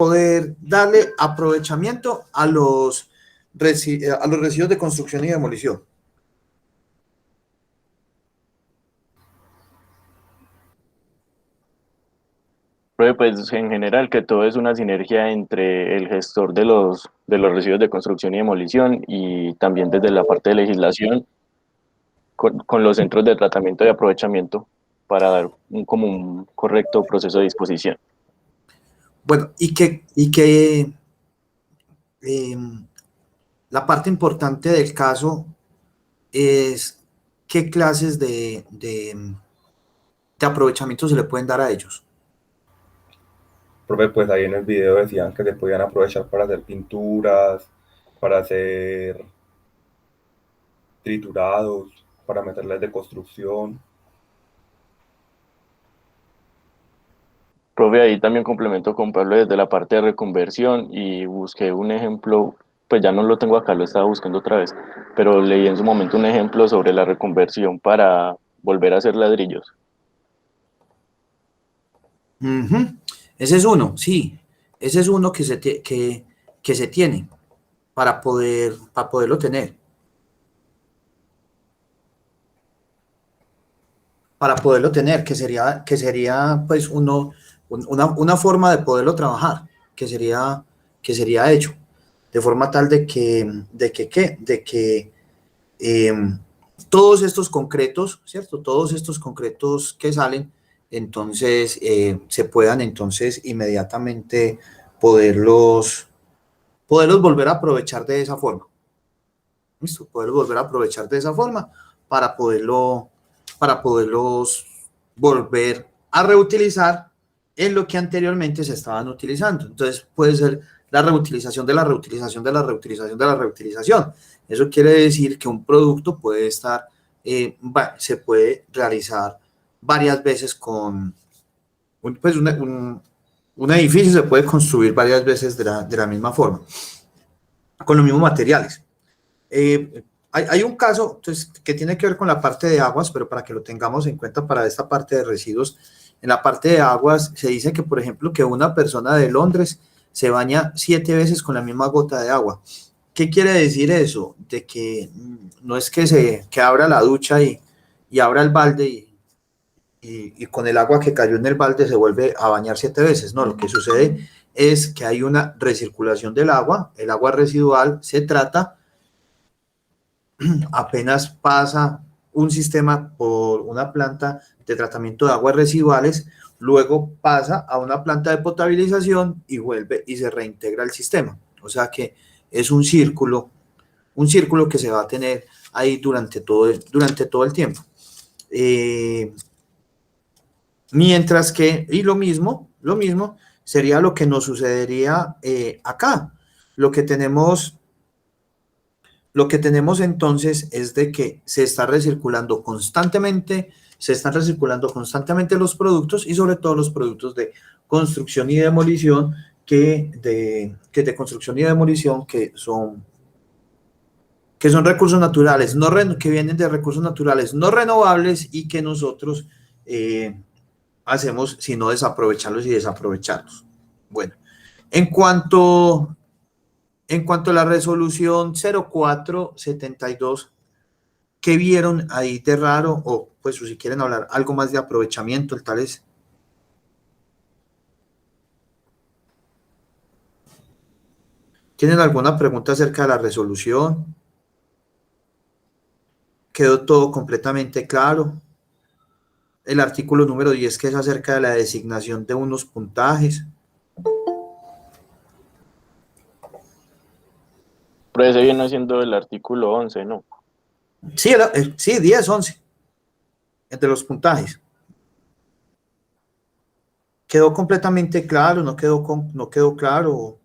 poder darle aprovechamiento a los residuos de construcción y demolición. Pues en general que todo es una sinergia entre el gestor de los residuos de construcción y demolición y también desde la parte de legislación con los centros de tratamiento y aprovechamiento para dar como un correcto proceso de disposición. Bueno, eh, la parte importante del caso es qué clases de aprovechamiento se le pueden dar a ellos. Profe, pues ahí en el video decían que se podían aprovechar para hacer pinturas, para hacer triturados, para meterles de construcción. Profe, ahí también complemento con Pablo desde la parte de reconversión y busqué un ejemplo, pues ya no lo tengo acá, lo estaba buscando otra vez, pero leí en su momento un ejemplo sobre la reconversión para volver a hacer ladrillos. Ese es uno, sí. Ese es uno que se tiene para poderlo tener. Para poderlo tener, que sería pues una forma de poderlo trabajar, que sería hecho, de forma tal de que todos estos concretos, ¿cierto? Todos estos concretos que salen, entonces se puedan entonces inmediatamente poderlos volver a aprovechar de esa forma. ¿Listo? Poderlos volver a aprovechar de esa forma para poderlos volver a reutilizar en lo que anteriormente se estaban utilizando. Entonces puede ser la reutilización de la reutilización de la reutilización de la reutilización. Eso quiere decir que un producto puede estar, se puede realizar varias veces con, pues un edificio se puede construir varias veces de la misma forma, con los mismos materiales. Hay un caso entonces, que tiene que ver con la parte de aguas, pero para que lo tengamos en cuenta para esta parte de residuos, en la parte de aguas se dice que, por ejemplo, que una persona de Londres se baña 7 veces con la misma gota de agua. ¿Qué quiere decir eso? De que no es que abra la ducha y abra el balde y con el agua que cayó en el balde se vuelve a bañar 7 veces. No, lo que sucede es que hay una recirculación del agua, el agua residual se trata, apenas pasa un sistema por una planta de tratamiento de aguas residuales, luego pasa a una planta de potabilización y vuelve y se reintegra al sistema. O sea que es un círculo que se va a tener ahí durante todo el tiempo. Mientras que, y lo mismo sería lo que nos sucedería acá. Lo que tenemos entonces es de que se están recirculando constantemente los productos y sobre todo los productos de construcción y demolición que son recursos naturales, que vienen de recursos naturales no renovables y que nosotros hacemos sino desaprovecharlos y desaprovecharlos. Bueno, en cuanto a la resolución 0472, ¿qué vieron ahí de raro? O pues si quieren hablar algo más de aprovechamiento, tal vez. ¿Tienen alguna pregunta acerca de la resolución? ¿Quedó todo completamente claro? El artículo número 10, que es acerca de la designación de unos puntajes. Pero ese viene siendo el artículo 11, ¿no? Sí, 10, 11. Entre los puntajes. ¿Quedó completamente claro? ¿No quedó claro?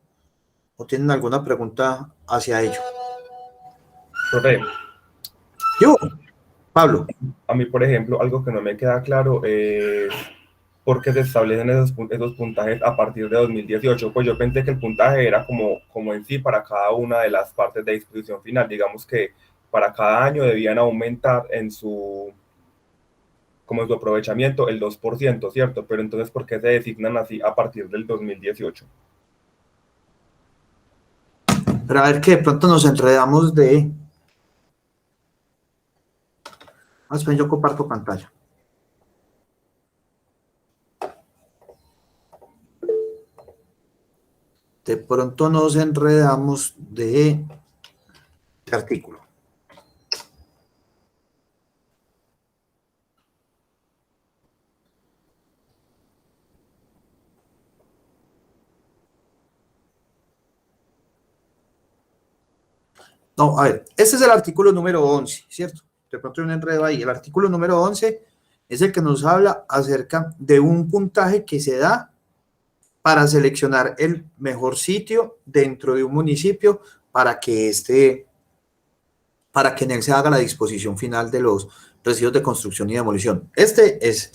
¿O tienen alguna pregunta hacia ello? Profe, Yo, Pablo. a mí, por ejemplo, algo que no me queda claro es por qué se establecen esos puntajes a partir de 2018. Pues yo pensé que el puntaje era como en sí para cada una de las partes de disposición final. Digamos que para cada año debían aumentar como en su aprovechamiento el 2%, ¿cierto? Pero entonces, ¿por qué se designan así a partir del 2018? Pero a ver que de pronto nos enredamos de... Más bien yo comparto pantalla. De pronto nos enredamos de artículo. No, a ver, este es el artículo número 11, ¿cierto? De pronto hay un enredo ahí. El artículo número 11 es el que nos habla acerca de un puntaje que se da para seleccionar el mejor sitio dentro de un municipio para que en él se haga la disposición final de los residuos de construcción y demolición. Este es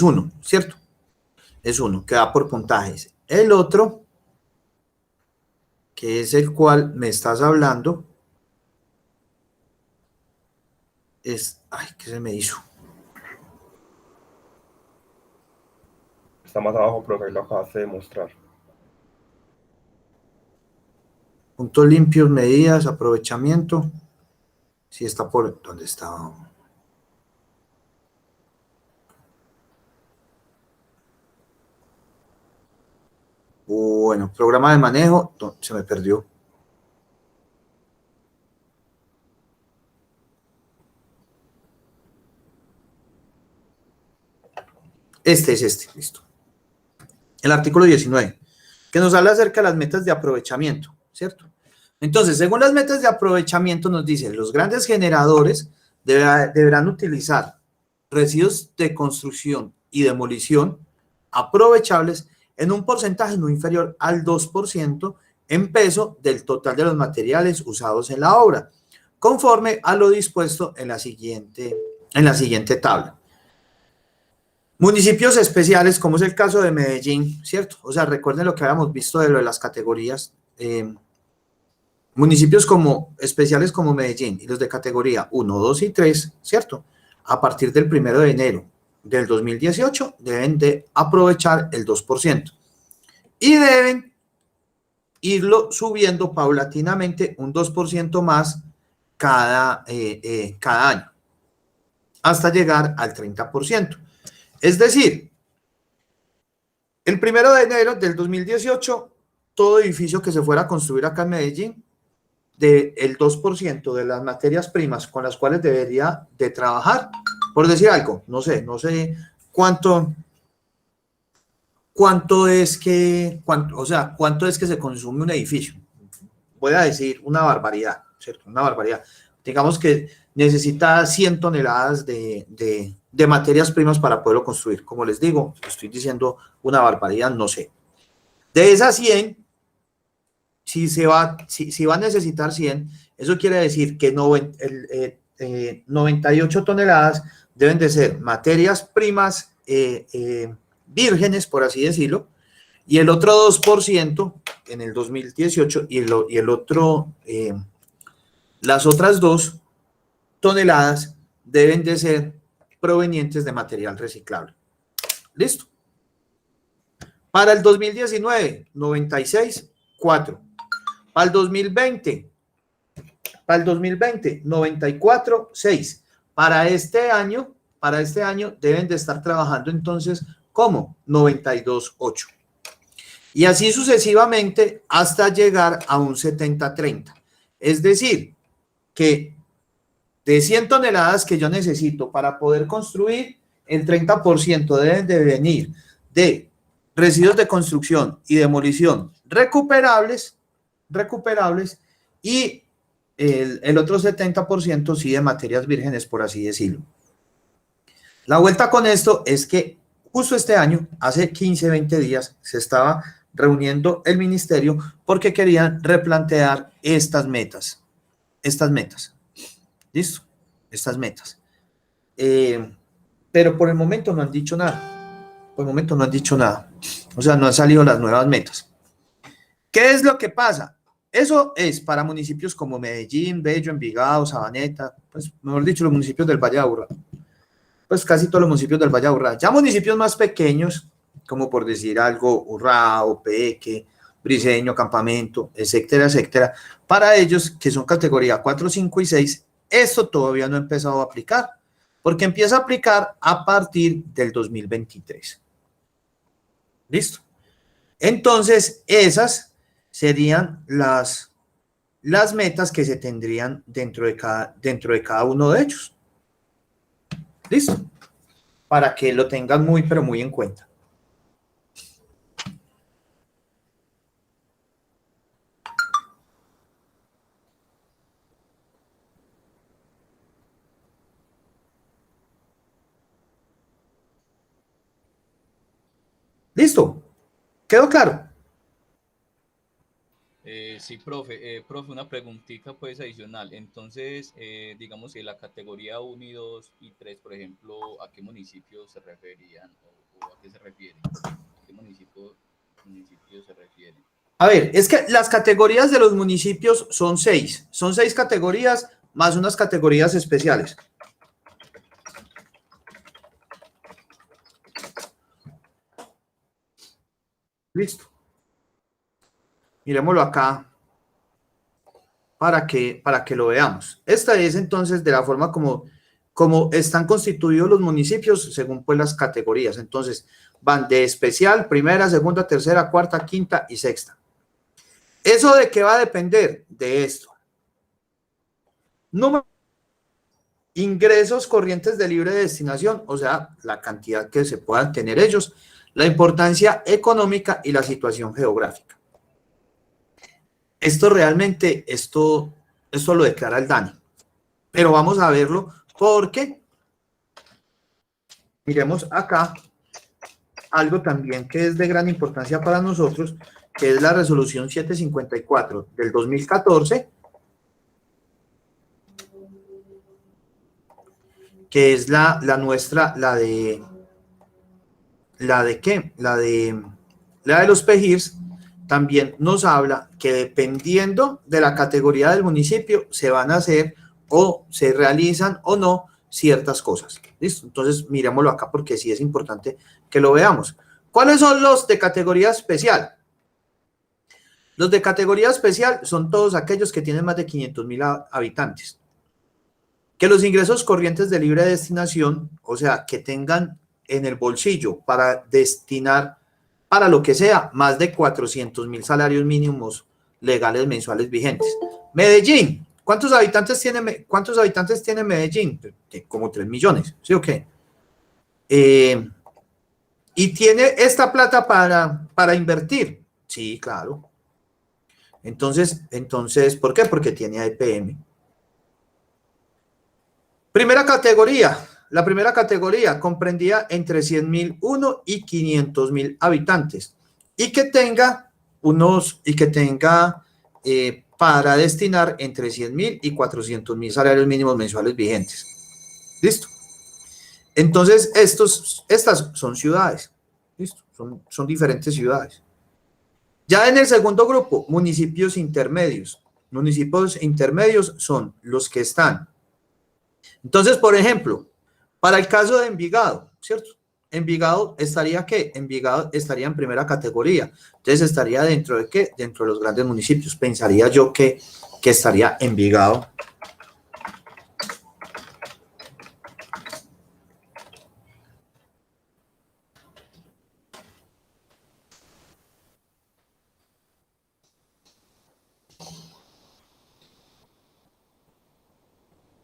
uno, ¿cierto? Es uno, que da por puntajes. El otro, que es el cual me estás hablando, es, ay, ¿qué se me hizo? Está más abajo, profe, lo acabaste de mostrar. Puntos limpios, medidas, aprovechamiento. Sí, está por, ¿dónde está? Bueno, programa de manejo, se me perdió. Este es este, listo. El artículo 19, que nos habla acerca de las metas de aprovechamiento, ¿cierto? Entonces, según las metas de aprovechamiento nos dice, los grandes generadores deberán utilizar residuos de construcción y demolición aprovechables en un porcentaje no inferior al 2% en peso del total de los materiales usados en la obra, conforme a lo dispuesto en la siguiente tabla. Municipios especiales, como es el caso de Medellín, ¿cierto? O sea, recuerden lo que habíamos visto de lo de las categorías. Municipios especiales como Medellín y los de categoría 1, 2 y 3, ¿cierto? A partir del 1 de enero del 2018 deben de aprovechar el 2% y deben irlo subiendo paulatinamente un 2% más cada año hasta llegar al 30%. Es decir, el 1 de enero del 2018, todo edificio que se fuera a construir acá en Medellín, del 2% de las materias primas con las cuales debería de trabajar, por decir algo, no sé cuánto es que se consume un edificio. Voy a decir una barbaridad, ¿cierto? Una barbaridad. Digamos que necesita 100 toneladas de materias primas para poderlo construir. Como les digo, estoy diciendo una barbaridad, no sé. De esas 100, si va a necesitar 100, eso quiere decir que 98 toneladas deben de ser materias primas vírgenes, por así decirlo, y el otro 2% en el 2018 y el otro, las otras 2 toneladas deben de ser provenientes de material reciclable. ¿Listo? Para el 2019, 96, 4. Para el 2020, 94, 6. Para este año deben de estar trabajando entonces como 92, 8. Y así sucesivamente hasta llegar a un 70-30. Es decir, que de 100 toneladas que yo necesito para poder construir, el 30% deben de venir de residuos de construcción y demolición recuperables y el otro 70% sí de materias vírgenes, por así decirlo. La vuelta con esto es que justo este año, hace 15, 20 días, se estaba reuniendo el ministerio porque querían replantear estas metas. ¿Listo? Estas metas. Pero por el momento no han dicho nada. O sea, no han salido las nuevas metas. ¿Qué es lo que pasa? Eso es para municipios como Medellín, Bello, Envigado, Sabaneta, pues mejor dicho, los municipios del Valle de Aburrá. Pues casi todos los municipios del Valle de Aburrá. Ya municipios más pequeños, como por decir algo, Urrá, Opeque, Briseño, Campamento, etcétera, etcétera. Para ellos, que son categoría 4, 5 y 6, esto todavía no ha empezado a aplicar, porque empieza a aplicar a partir del 2023. ¿Listo? Entonces, esas serían las metas que se tendrían dentro de cada uno de ellos. ¿Listo? Para que lo tengan muy, pero muy en cuenta. ¿Listo? ¿Quedó claro? Sí, profe. Profe, una preguntita pues adicional. Entonces, digamos que la categoría 1 y 2 y 3, por ejemplo, ¿a qué municipios se referían o a qué se refieren? ¿A qué municipios se refieren? A ver, es que las categorías de los municipios son 6. Son 6 categorías más unas categorías especiales. Listo. Miremoslo acá para que lo veamos. Esta es entonces de la forma como están constituidos los municipios según pues las categorías. Entonces van de especial, primera, segunda, tercera, cuarta, quinta y sexta. ¿Eso de qué va a depender? De esto. Número. Ingresos corrientes de libre destinación, o sea, la cantidad que se puedan tener ellos, la importancia económica y la situación geográfica. Esto realmente, esto lo declara el DANE, pero vamos a verlo porque miremos acá algo también que es de gran importancia para nosotros, que es la resolución 754 del 2014, que es la nuestra, la de los PEGIRS. También nos habla que dependiendo de la categoría del municipio se van a hacer o se realizan o no ciertas cosas. ¿Listo? Entonces miremoslo acá porque sí es importante que lo veamos. ¿Cuáles son los de categoría especial? Los de categoría especial son todos aquellos que tienen más de 500,000 habitantes. Que los ingresos corrientes de libre destinación, o sea, que tengan en el bolsillo para destinar para lo que sea, más de 400,000 salarios mínimos legales mensuales vigentes. Medellín, ¿cuántos habitantes tiene Medellín? Como 3 millones, ¿sí o qué? ¿Y tiene esta plata para invertir? Sí, claro. Entonces, ¿por qué? Porque tiene AEPM. Primera categoría. La primera categoría comprendía entre 100,001 y 500,000 habitantes y que tenga para destinar entre 100,000 y 400,000 salarios mínimos mensuales vigentes. ¿Listo? Entonces, estas son ciudades. ¿Listo? Son diferentes ciudades. Ya en el segundo grupo, municipios intermedios. Municipios intermedios son los que están. Entonces, por ejemplo, para el caso de Envigado, ¿cierto? Envigado estaría, ¿qué? Envigado estaría en primera categoría. Entonces, estaría dentro de ¿qué? Dentro de los grandes municipios. Pensaría yo que estaría Envigado.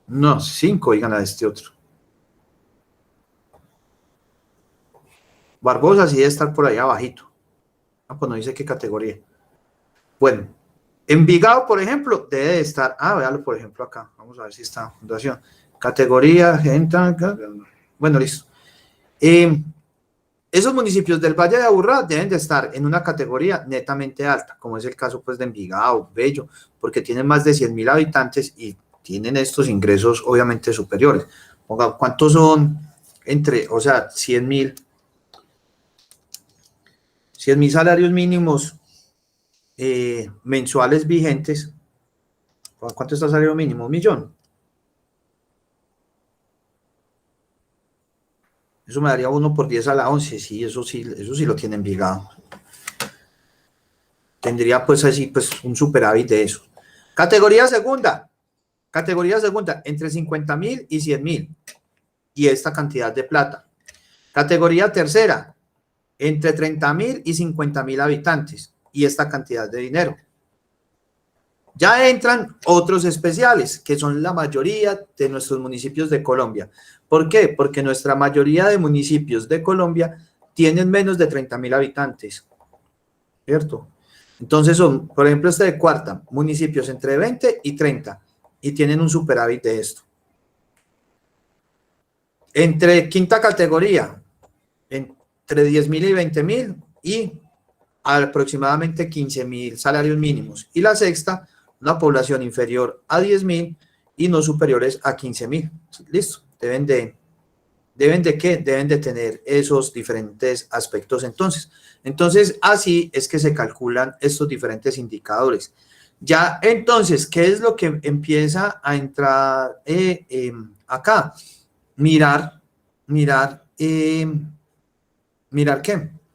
No, 5, oigan a este otro. Barbosa sí debe estar por ahí abajito. Ah, pues no dice qué categoría. Bueno, Envigado, por ejemplo, debe de estar. Ah, véalo, por ejemplo, acá. Vamos a ver si está fundación. Categoría, gente. Bueno, listo. Esos municipios del Valle de Aburrá deben de estar en una categoría netamente alta, como es el caso pues de Envigado, Bello, porque tienen más de 100,000 habitantes y tienen estos ingresos obviamente superiores. Ponga, ¿cuántos son o sea, 100,000 salarios mínimos mensuales vigentes? ¿Cuánto está el salario mínimo? 1,000,000. Eso me daría 1 por 10 a la 11. Sí, eso sí lo tiene Envigado. tendría pues así pues un superávit de eso. Categoría segunda, entre 50.000 y 100.000 y esta cantidad de plata. Categoría tercera, entre 30.000 y 50.000 habitantes y esta cantidad de dinero. Ya entran otros especiales, que son la mayoría de nuestros municipios de Colombia. ¿Por qué? Porque nuestra mayoría de municipios de Colombia tienen menos de 30.000 habitantes, ¿cierto? Entonces son, por ejemplo, este de cuarta, municipios entre 20 y 30, y tienen un superávit de esto. Entre quinta categoría, entre 10.000 y 20.000, y aproximadamente 15.000 salarios mínimos. Y la sexta, una población inferior a 10.000 y no superiores a 15.000. Listo, deben de ¿qué? Deben de tener esos diferentes aspectos entonces así es que se calculan estos diferentes indicadores. Ya entonces, ¿qué es lo que empieza a entrar acá? Mirar qué,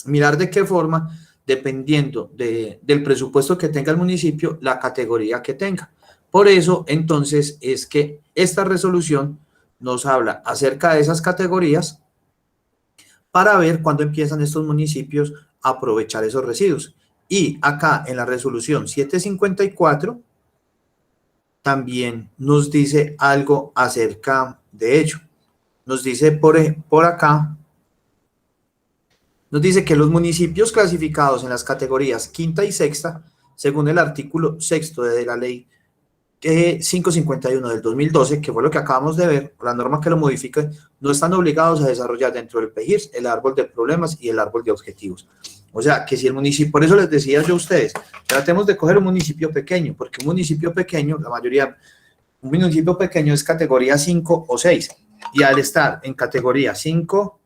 mirar de qué forma, dependiendo del presupuesto que tenga el municipio, la categoría que tenga. Por eso, entonces, es que esta resolución nos habla acerca de esas categorías para ver cuándo empiezan estos municipios a aprovechar esos residuos. Y acá en la resolución 754 también nos dice algo acerca de ello. Nos dice por acá, nos dice que los municipios clasificados en las categorías quinta y sexta, según el artículo sexto de la ley 551 del 2012, que fue lo que acabamos de ver, la norma que lo modifica, no están obligados a desarrollar dentro del PEGIRS el árbol de problemas y el árbol de objetivos. O sea, que si el municipio, por eso les decía yo a ustedes, tratemos de coger un municipio pequeño, porque un municipio pequeño, la mayoría, un municipio pequeño es categoría 5 o 6, y al estar en categoría 5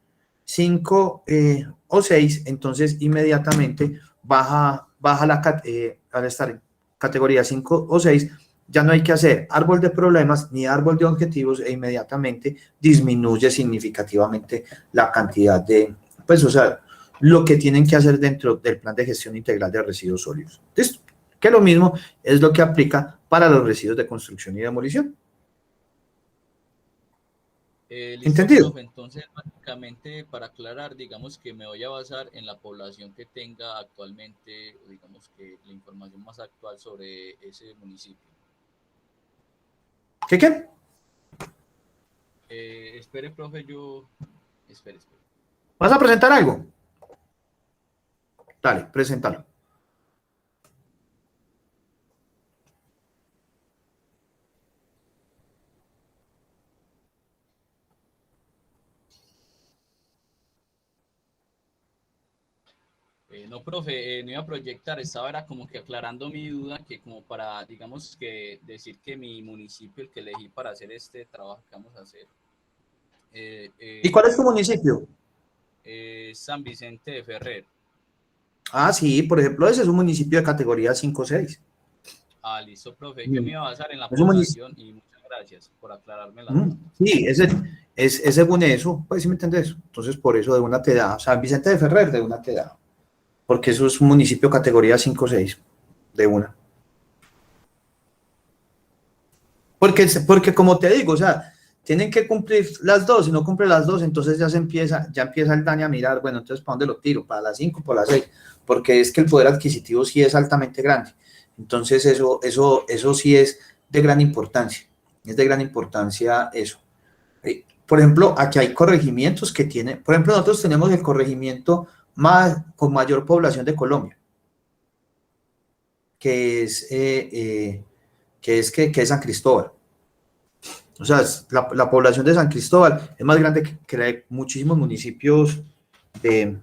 o 6, entonces inmediatamente baja al estar en categoría 5 o 6, ya no hay que hacer árbol de problemas ni árbol de objetivos e inmediatamente disminuye significativamente la cantidad de, pues, o sea, lo que tienen que hacer dentro del plan de gestión integral de residuos sólidos. ¿Listo? Que lo mismo es lo que aplica para los residuos de construcción y demolición. Listo, ¿Entendido? profe. Entonces, básicamente, para aclarar, digamos que me voy a basar en la población que tenga actualmente, digamos que la información más actual sobre ese municipio. ¿Qué? Espere, profe, espere. ¿Vas a presentar algo? Dale, preséntalo. No, profe, no iba a proyectar, era como que aclarando mi duda, que como para, digamos que decir que mi municipio, el que elegí para hacer este trabajo que vamos a hacer. ¿Y cuál es tu municipio? San Vicente de Ferrer. Ah, sí, por ejemplo, ese es un municipio de categoría 5 o 6. Ah, listo, profe. Yo me iba a basar en la Es un población y muchas gracias por aclararme la duda. Sí, es según eso, pues sí me entiendes. Entonces, por eso de una te da. San Vicente de Ferrer de una te da. Porque eso es un municipio categoría 5 o 6, de una. Porque como te digo, o sea, tienen que cumplir las dos, si no cumple las dos, entonces ya empieza el daño a mirar, bueno, entonces ¿para dónde lo tiro? ¿Para las 5 o para las 6? Porque es que el poder adquisitivo sí es altamente grande. Entonces eso sí es de gran importancia. Es de gran importancia eso. Por ejemplo, aquí hay corregimientos que tienen, por ejemplo, nosotros tenemos el corregimiento con mayor población de Colombia, que es San Cristóbal. O sea, la población de San Cristóbal es más grande que muchísimos municipios de...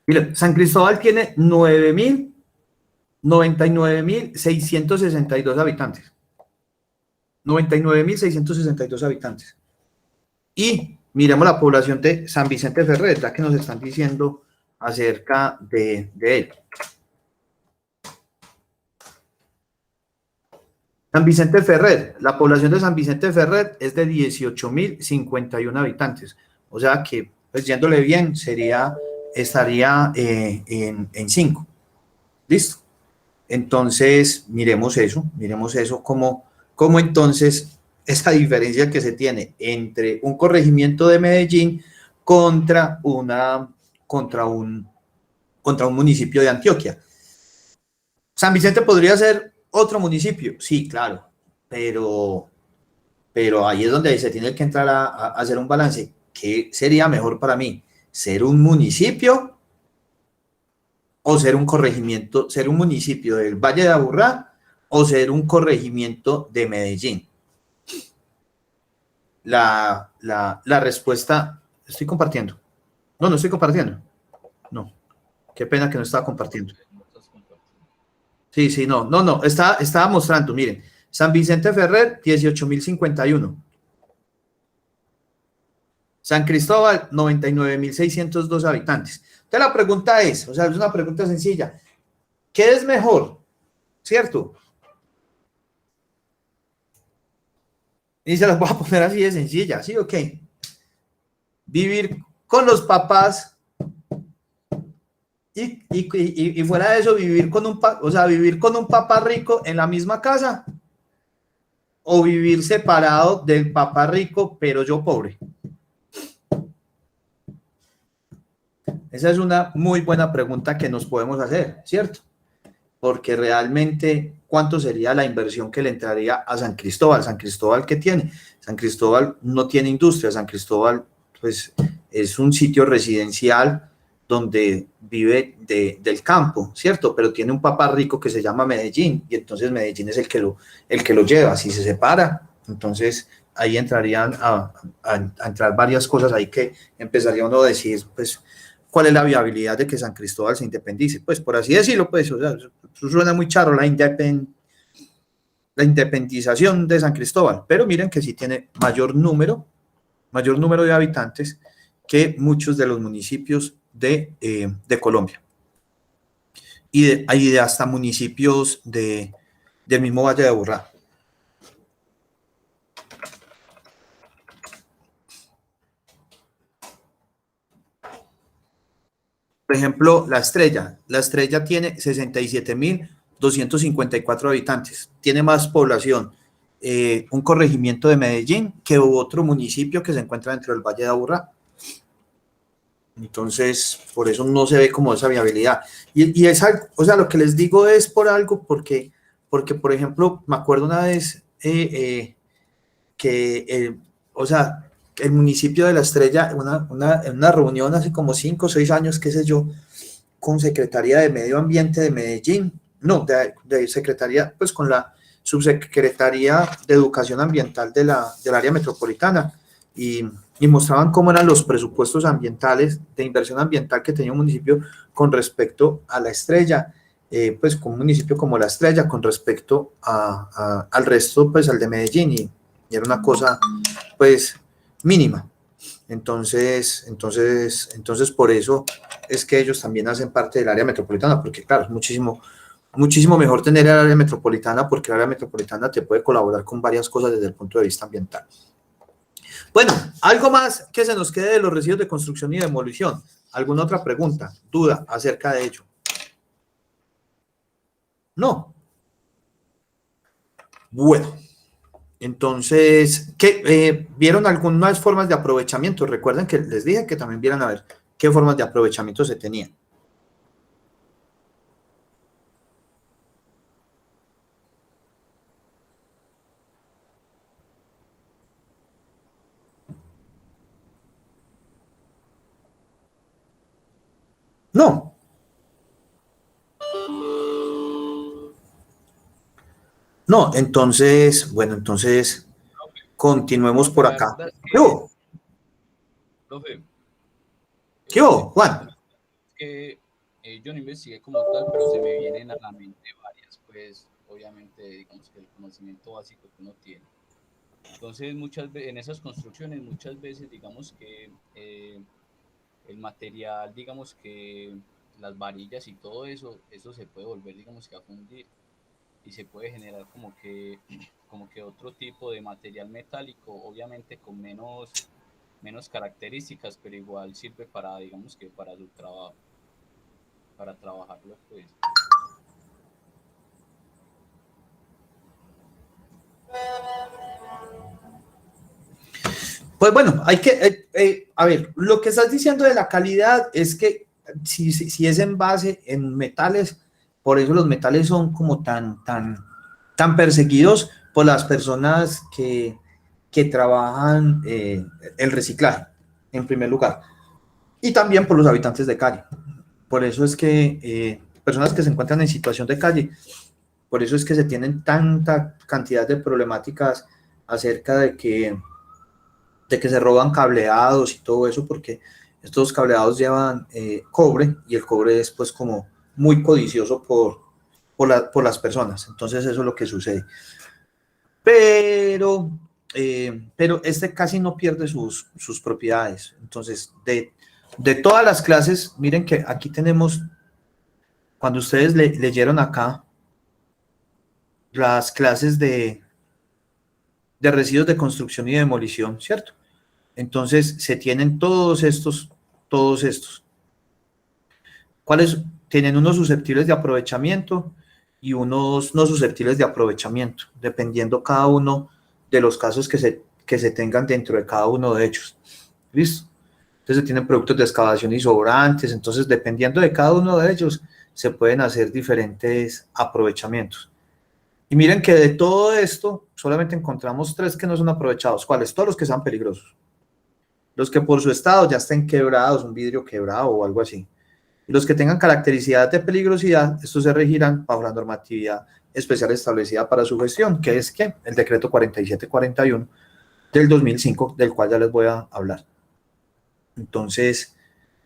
Mira, San Cristóbal tiene 99.662 habitantes. 99.662 habitantes. Y miremos la población de San Vicente Ferrer, ya que nos están diciendo acerca de él. San Vicente Ferrer, la población de San Vicente Ferrer es de 18.051 habitantes, o sea que, pues yéndole bien, estaría en 5. ¿Listo? Entonces, miremos eso, cómo entonces esa diferencia que se tiene entre un corregimiento de Medellín contra un municipio de Antioquia. San Vicente podría ser otro municipio, sí, claro, pero ahí es donde se tiene que entrar a hacer un balance. ¿Qué sería mejor para mí? ¿Ser un municipio o ser un corregimiento, ser un municipio del Valle de Aburrá o ser un corregimiento de Medellín? La respuesta, estoy compartiendo. No estoy compartiendo. No, qué pena que no estaba compartiendo. Sí, no, estaba mostrando, miren, San Vicente Ferrer, 18.051. San Cristóbal, 99.602 habitantes. Entonces la pregunta es, o sea, es una pregunta sencilla, ¿qué es mejor? ¿Cierto? Y se las voy a poner así de sencilla, ¿sí o qué? Vivir con los papás y fuera de eso, vivir con un papá rico en la misma casa o vivir separado del papá rico, pero yo pobre. Esa es una muy buena pregunta que nos podemos hacer, ¿cierto? Porque realmente, ¿cuánto sería la inversión que le entraría a San Cristóbal? ¿San Cristóbal qué tiene? San Cristóbal no tiene industria, San Cristóbal pues es un sitio residencial donde vive del campo, ¿cierto? Pero tiene un papá rico que se llama Medellín y entonces Medellín es el que lo lleva. Si se separa, entonces ahí entrarían a entrar varias cosas ahí que empezaría uno a decir, pues, ¿cuál es la viabilidad de que San Cristóbal se independice? Pues por así decirlo, pues, o sea, eso suena muy charro, la independización de San Cristóbal, pero miren que sí tiene mayor número de habitantes que muchos de los municipios de Colombia y de hasta municipios del mismo Valle de Aburrá. Por ejemplo, La Estrella tiene 67.254 habitantes, tiene más población un corregimiento de Medellín que otro municipio que se encuentra dentro del Valle de Aburrá. Entonces, por eso no se ve como esa viabilidad. Y es algo, o sea, lo que les digo es por algo, porque por ejemplo, me acuerdo una vez que, o sea, el municipio de La Estrella, en una reunión hace como 5 o 6 años, qué sé yo, con Secretaría de Medio Ambiente de Medellín, no, de Secretaría, pues con la Subsecretaría de Educación Ambiental del área metropolitana, y mostraban cómo eran los presupuestos ambientales, de inversión ambiental que tenía un municipio con respecto a La Estrella, pues con un municipio como La Estrella con respecto al resto, pues al de Medellín, y era una cosa, pues, mínima. Entonces, por eso es que ellos también hacen parte del área metropolitana, porque claro, es muchísimo mejor tener el área metropolitana, porque el área metropolitana te puede colaborar con varias cosas desde el punto de vista ambiental. Bueno, algo más que se nos quede de los residuos de construcción y demolición. ¿Alguna otra pregunta, duda acerca de ello? No. Bueno. Entonces, ¿vieron algunas formas de aprovechamiento? Recuerden que les dije que también vieran a ver qué formas de aprovechamiento se tenían. No. No, entonces, bueno, entonces continuemos por acá. ¿Qué hubo? Profe, ¿Qué hubo, Juan? que yo no investigué como tal, pero se me vienen a la mente varias, pues obviamente digamos que el conocimiento básico que uno tiene. Entonces, muchas veces en esas construcciones, muchas veces digamos que el material, digamos que las varillas y todo eso, eso se puede volver, digamos que a fundir y se puede generar como que otro tipo de material metálico, obviamente con menos características, pero igual sirve para, digamos que para su trabajo, para trabajarlo, pues. Pues bueno, hay que, a ver, lo que estás diciendo de la calidad es que si es en base en metales, por eso los metales son como tan perseguidos por las personas que trabajan el reciclaje, en primer lugar, y también por los habitantes de calle. Por eso es que personas que se encuentran en situación de calle, por eso es que se tienen tanta cantidad de problemáticas acerca de que se roban cableados y todo eso, porque estos cableados llevan cobre y el cobre es pues como muy codicioso por las personas. Entonces eso es lo que sucede. Pero este casi no pierde sus propiedades. Entonces, de todas las clases, miren que aquí tenemos, cuando ustedes leyeron acá, las clases de residuos de construcción y demolición, ¿cierto? Entonces, se tienen todos estos. ¿Cuáles? Tienen unos susceptibles de aprovechamiento y unos no susceptibles de aprovechamiento, dependiendo cada uno de los casos que se tengan dentro de cada uno de ellos. ¿Listo? Entonces, se tienen productos de excavación y sobrantes, entonces, dependiendo de cada uno de ellos, se pueden hacer diferentes aprovechamientos. Y miren que de todo esto, solamente encontramos 3 que no son aprovechados. ¿Cuáles? Todos los que sean peligrosos. Los que por su estado ya estén quebrados, un vidrio quebrado o algo así. Y los que tengan características de peligrosidad, estos se regirán bajo la normatividad especial establecida para su gestión, que es ¿qué? El decreto 4741 del 2005, del cual ya les voy a hablar. Entonces,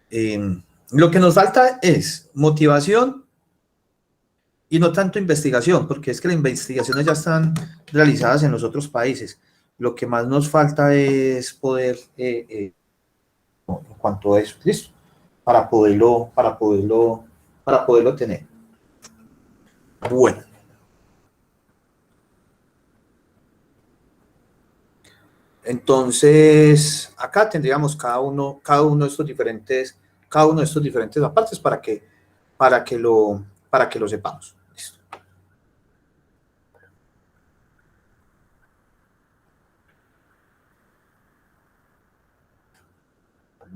lo que nos falta es motivación y no tanto investigación, porque es que las investigaciones ya están realizadas en los otros países. Lo que más nos falta es poder, en cuanto a eso, ¿listo? Para poderlo tener. Bueno. Entonces, acá tendríamos cada uno de estos diferentes apartes para que lo sepamos. Listo.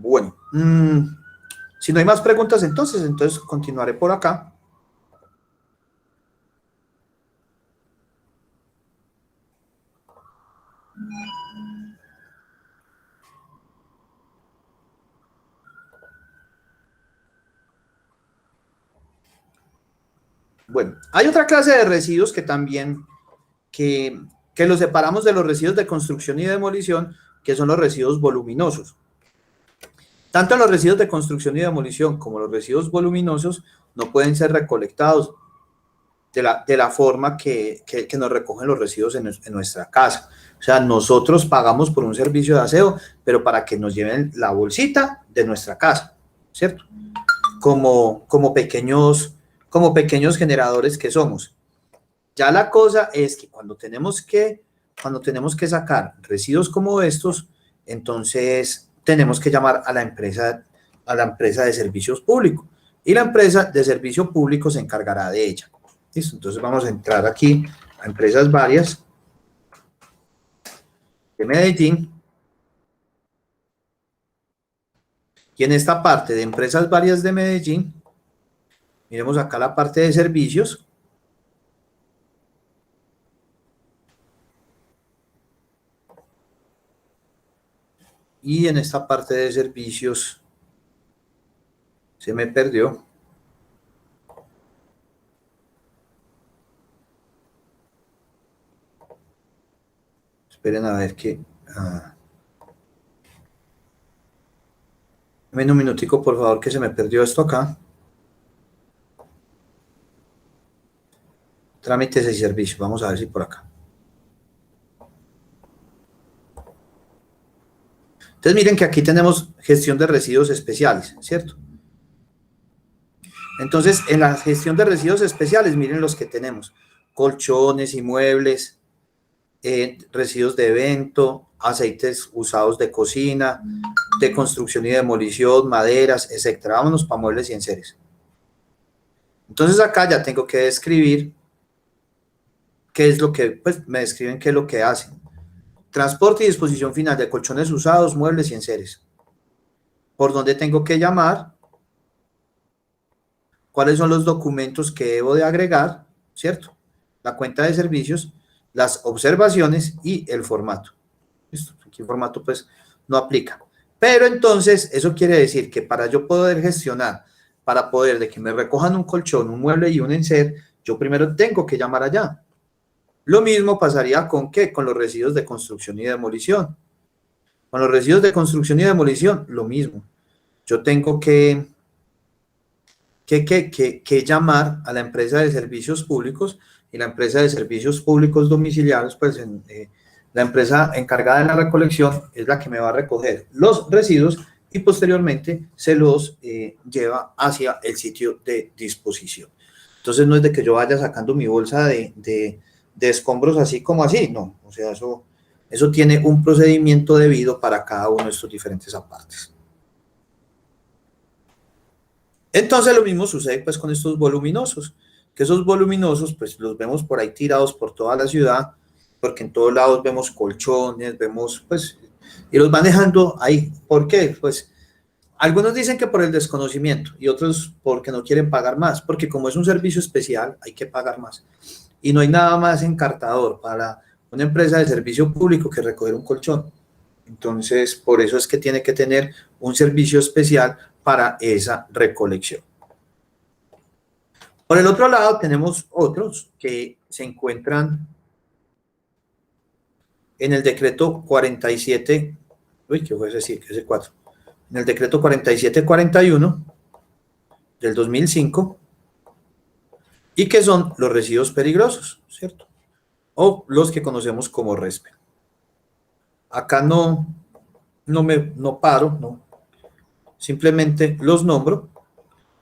Bueno, si no hay más preguntas, entonces continuaré por acá. Bueno, hay otra clase de residuos que también, que los separamos de los residuos de construcción y demolición, que son los residuos voluminosos. Tanto los residuos de construcción y demolición como los residuos voluminosos no pueden ser recolectados de la forma que nos recogen los residuos en nuestra casa. O sea, nosotros pagamos por un servicio de aseo, pero para que nos lleven la bolsita de nuestra casa, ¿cierto? Como pequeños generadores que somos. Ya la cosa es que cuando tenemos que sacar residuos como estos, entonces tenemos que llamar a la empresa de servicios públicos, y la empresa de servicio público se encargará de ella. ¿Listo? Entonces vamos a entrar aquí a empresas varias de Medellín, y en esta parte de empresas varias de Medellín, miremos acá la parte de servicios. Y en esta parte de servicios se me perdió. Esperen a ver qué. Ven un minutico, por favor, que se me perdió esto acá. Trámites y servicios. Vamos a ver si por acá. Entonces Entonces miren que aquí tenemos gestión de residuos especiales, ¿cierto? Entonces, en la gestión de residuos especiales, miren los que tenemos: colchones, inmuebles, residuos de evento, aceites usados de cocina, de construcción y demolición, maderas, etcétera. Vámonos para muebles y enseres. Entonces acá ya tengo que describir qué es lo que, pues me describen qué es lo que hacen. Transporte y disposición final de colchones usados, muebles y enseres. ¿Por dónde tengo que llamar? ¿Cuáles son los documentos que debo de agregar? ¿Cierto? La cuenta de servicios, las observaciones y el formato. ¿Listo? Aquí el formato pues no aplica. Pero entonces eso quiere decir que para yo poder gestionar, para poder de que me recojan un colchón, un mueble y un enser, yo primero tengo que llamar allá. Lo mismo pasaría con ¿qué? Con los residuos de construcción y demolición. Con los residuos de construcción y demolición, lo mismo. Yo tengo que llamar a la empresa de servicios públicos, y la empresa de servicios públicos domiciliarios, pues la empresa encargada de la recolección es la que me va a recoger los residuos y posteriormente se los lleva hacia el sitio de disposición. Entonces no es de que yo vaya sacando mi bolsa de escombros así como así, no, o sea, eso tiene un procedimiento debido para cada uno de estos diferentes apartes. Entonces lo mismo sucede pues con estos voluminosos, que esos voluminosos pues los vemos por ahí tirados por toda la ciudad, porque en todos lados vemos colchones, vemos pues, y los van dejando ahí. ¿Por qué? Pues algunos dicen que por el desconocimiento y otros porque no quieren pagar más, porque como es un servicio especial hay que pagar más. Y no hay nada más encartador para una empresa de servicio público que recoger un colchón. Entonces, por eso es que tiene que tener un servicio especial para esa recolección. Por el otro lado, tenemos otros que se encuentran en el decreto 47, ¿qué fue decir? ¿Qué es el 4? En el decreto 4741 del 2005, y que son los residuos peligrosos, ¿cierto? O los que conocemos como RESPE. Acá no paro, no. Simplemente los nombro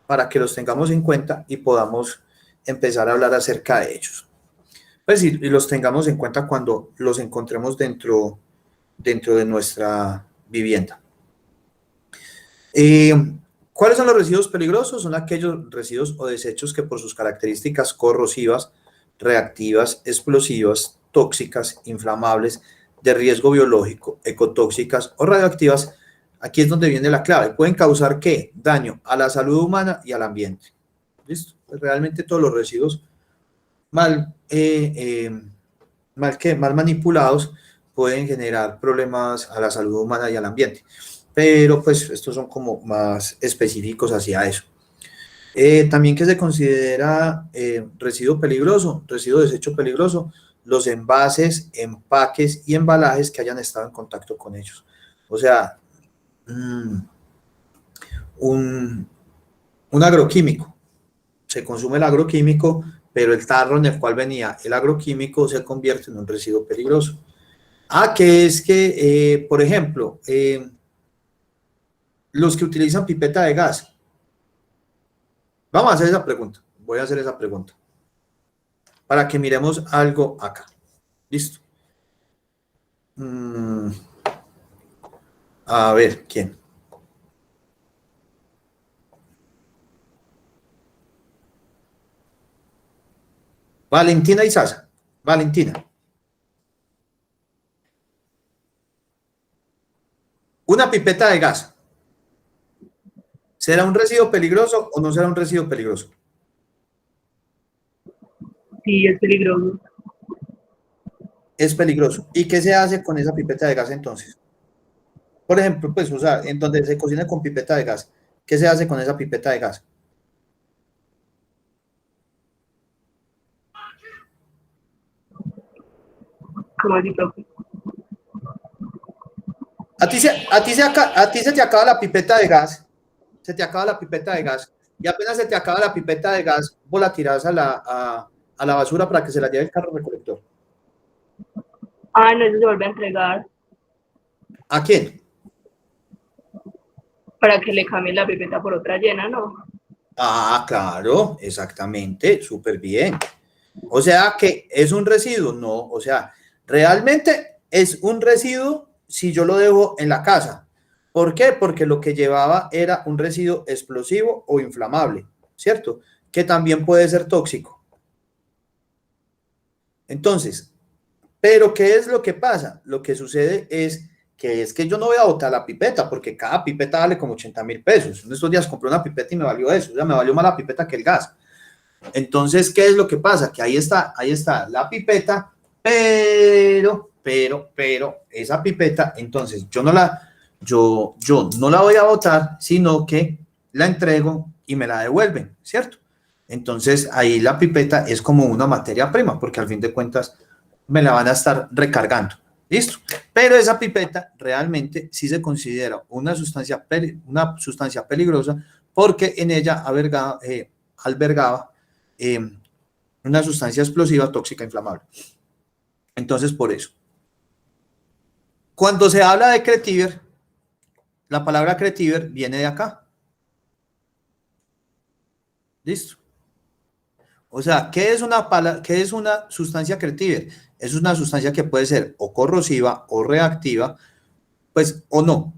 para que los tengamos en cuenta y podamos empezar a hablar acerca de ellos. Pues y los tengamos en cuenta cuando los encontremos dentro de nuestra vivienda. ¿Cuáles son los residuos peligrosos? Son aquellos residuos o desechos que por sus características corrosivas, reactivas, explosivas, tóxicas, inflamables, de riesgo biológico, ecotóxicas o radioactivas, aquí es donde viene la clave, pueden causar ¿qué? Daño a la salud humana y al ambiente. ¿Listo? Pues realmente todos los residuos mal manipulados pueden generar problemas a la salud humana y al ambiente. Pero pues estos son como más específicos hacia eso. También que se considera residuo peligroso, residuo de desecho peligroso, los envases, empaques y embalajes que hayan estado en contacto con ellos. O sea, un agroquímico, se consume el agroquímico, pero el tarro en el cual venía el agroquímico se convierte en un residuo peligroso. Que es que, por ejemplo, los que utilizan pipeta de gas. Vamos a hacer esa pregunta. Voy a hacer esa pregunta. Para que miremos algo acá. ¿Listo? A ver, ¿quién? Valentina y Sasa. Valentina. Una pipeta de gas. ¿Será un residuo peligroso o no será un residuo peligroso? Sí, es peligroso. Es peligroso. ¿Y qué se hace con esa pipeta de gas entonces? Por ejemplo, pues, o sea, en donde se cocina con pipeta de gas, ¿qué se hace con esa pipeta de gas? ¿Cómo así, profe? A ti se te acaba la pipeta de gas, se te acaba la pipeta de gas, y apenas se te acaba la pipeta de gas, vos la tirás a la basura para que se la lleve el carro recolector. No, eso se vuelve a entregar. ¿A quién? para que le cambien la pipeta por otra llena, ¿no? Ah, claro, exactamente, súper bien. O sea que es un residuo, no, o sea, realmente es un residuo si yo lo dejo en la casa. ¿Por qué? Porque lo que llevaba era un residuo explosivo o inflamable, ¿cierto? Que también puede ser tóxico. Entonces, ¿pero qué es lo que pasa? Lo que sucede es que yo no voy a botar la pipeta, porque cada pipeta vale como 80.000 pesos. En estos días compré una pipeta y me valió eso, o sea, me valió más la pipeta que el gas. Entonces, ¿qué es lo que pasa? Que ahí está la pipeta, pero, esa pipeta, entonces, yo no la voy a botar, sino que la entrego y me la devuelven, ¿cierto? Entonces, ahí la pipeta es como una materia prima, porque al fin de cuentas me la van a estar recargando. ¿Listo? Pero esa pipeta realmente sí se considera una sustancia peligrosa porque en ella albergaba una sustancia explosiva, tóxica, inflamable. Entonces, por eso. Cuando se habla de Cretiver, la palabra Cretiver viene de acá. ¿Listo? O sea, ¿qué es una sustancia Cretiver? Es una sustancia que puede ser o corrosiva o reactiva, pues o no.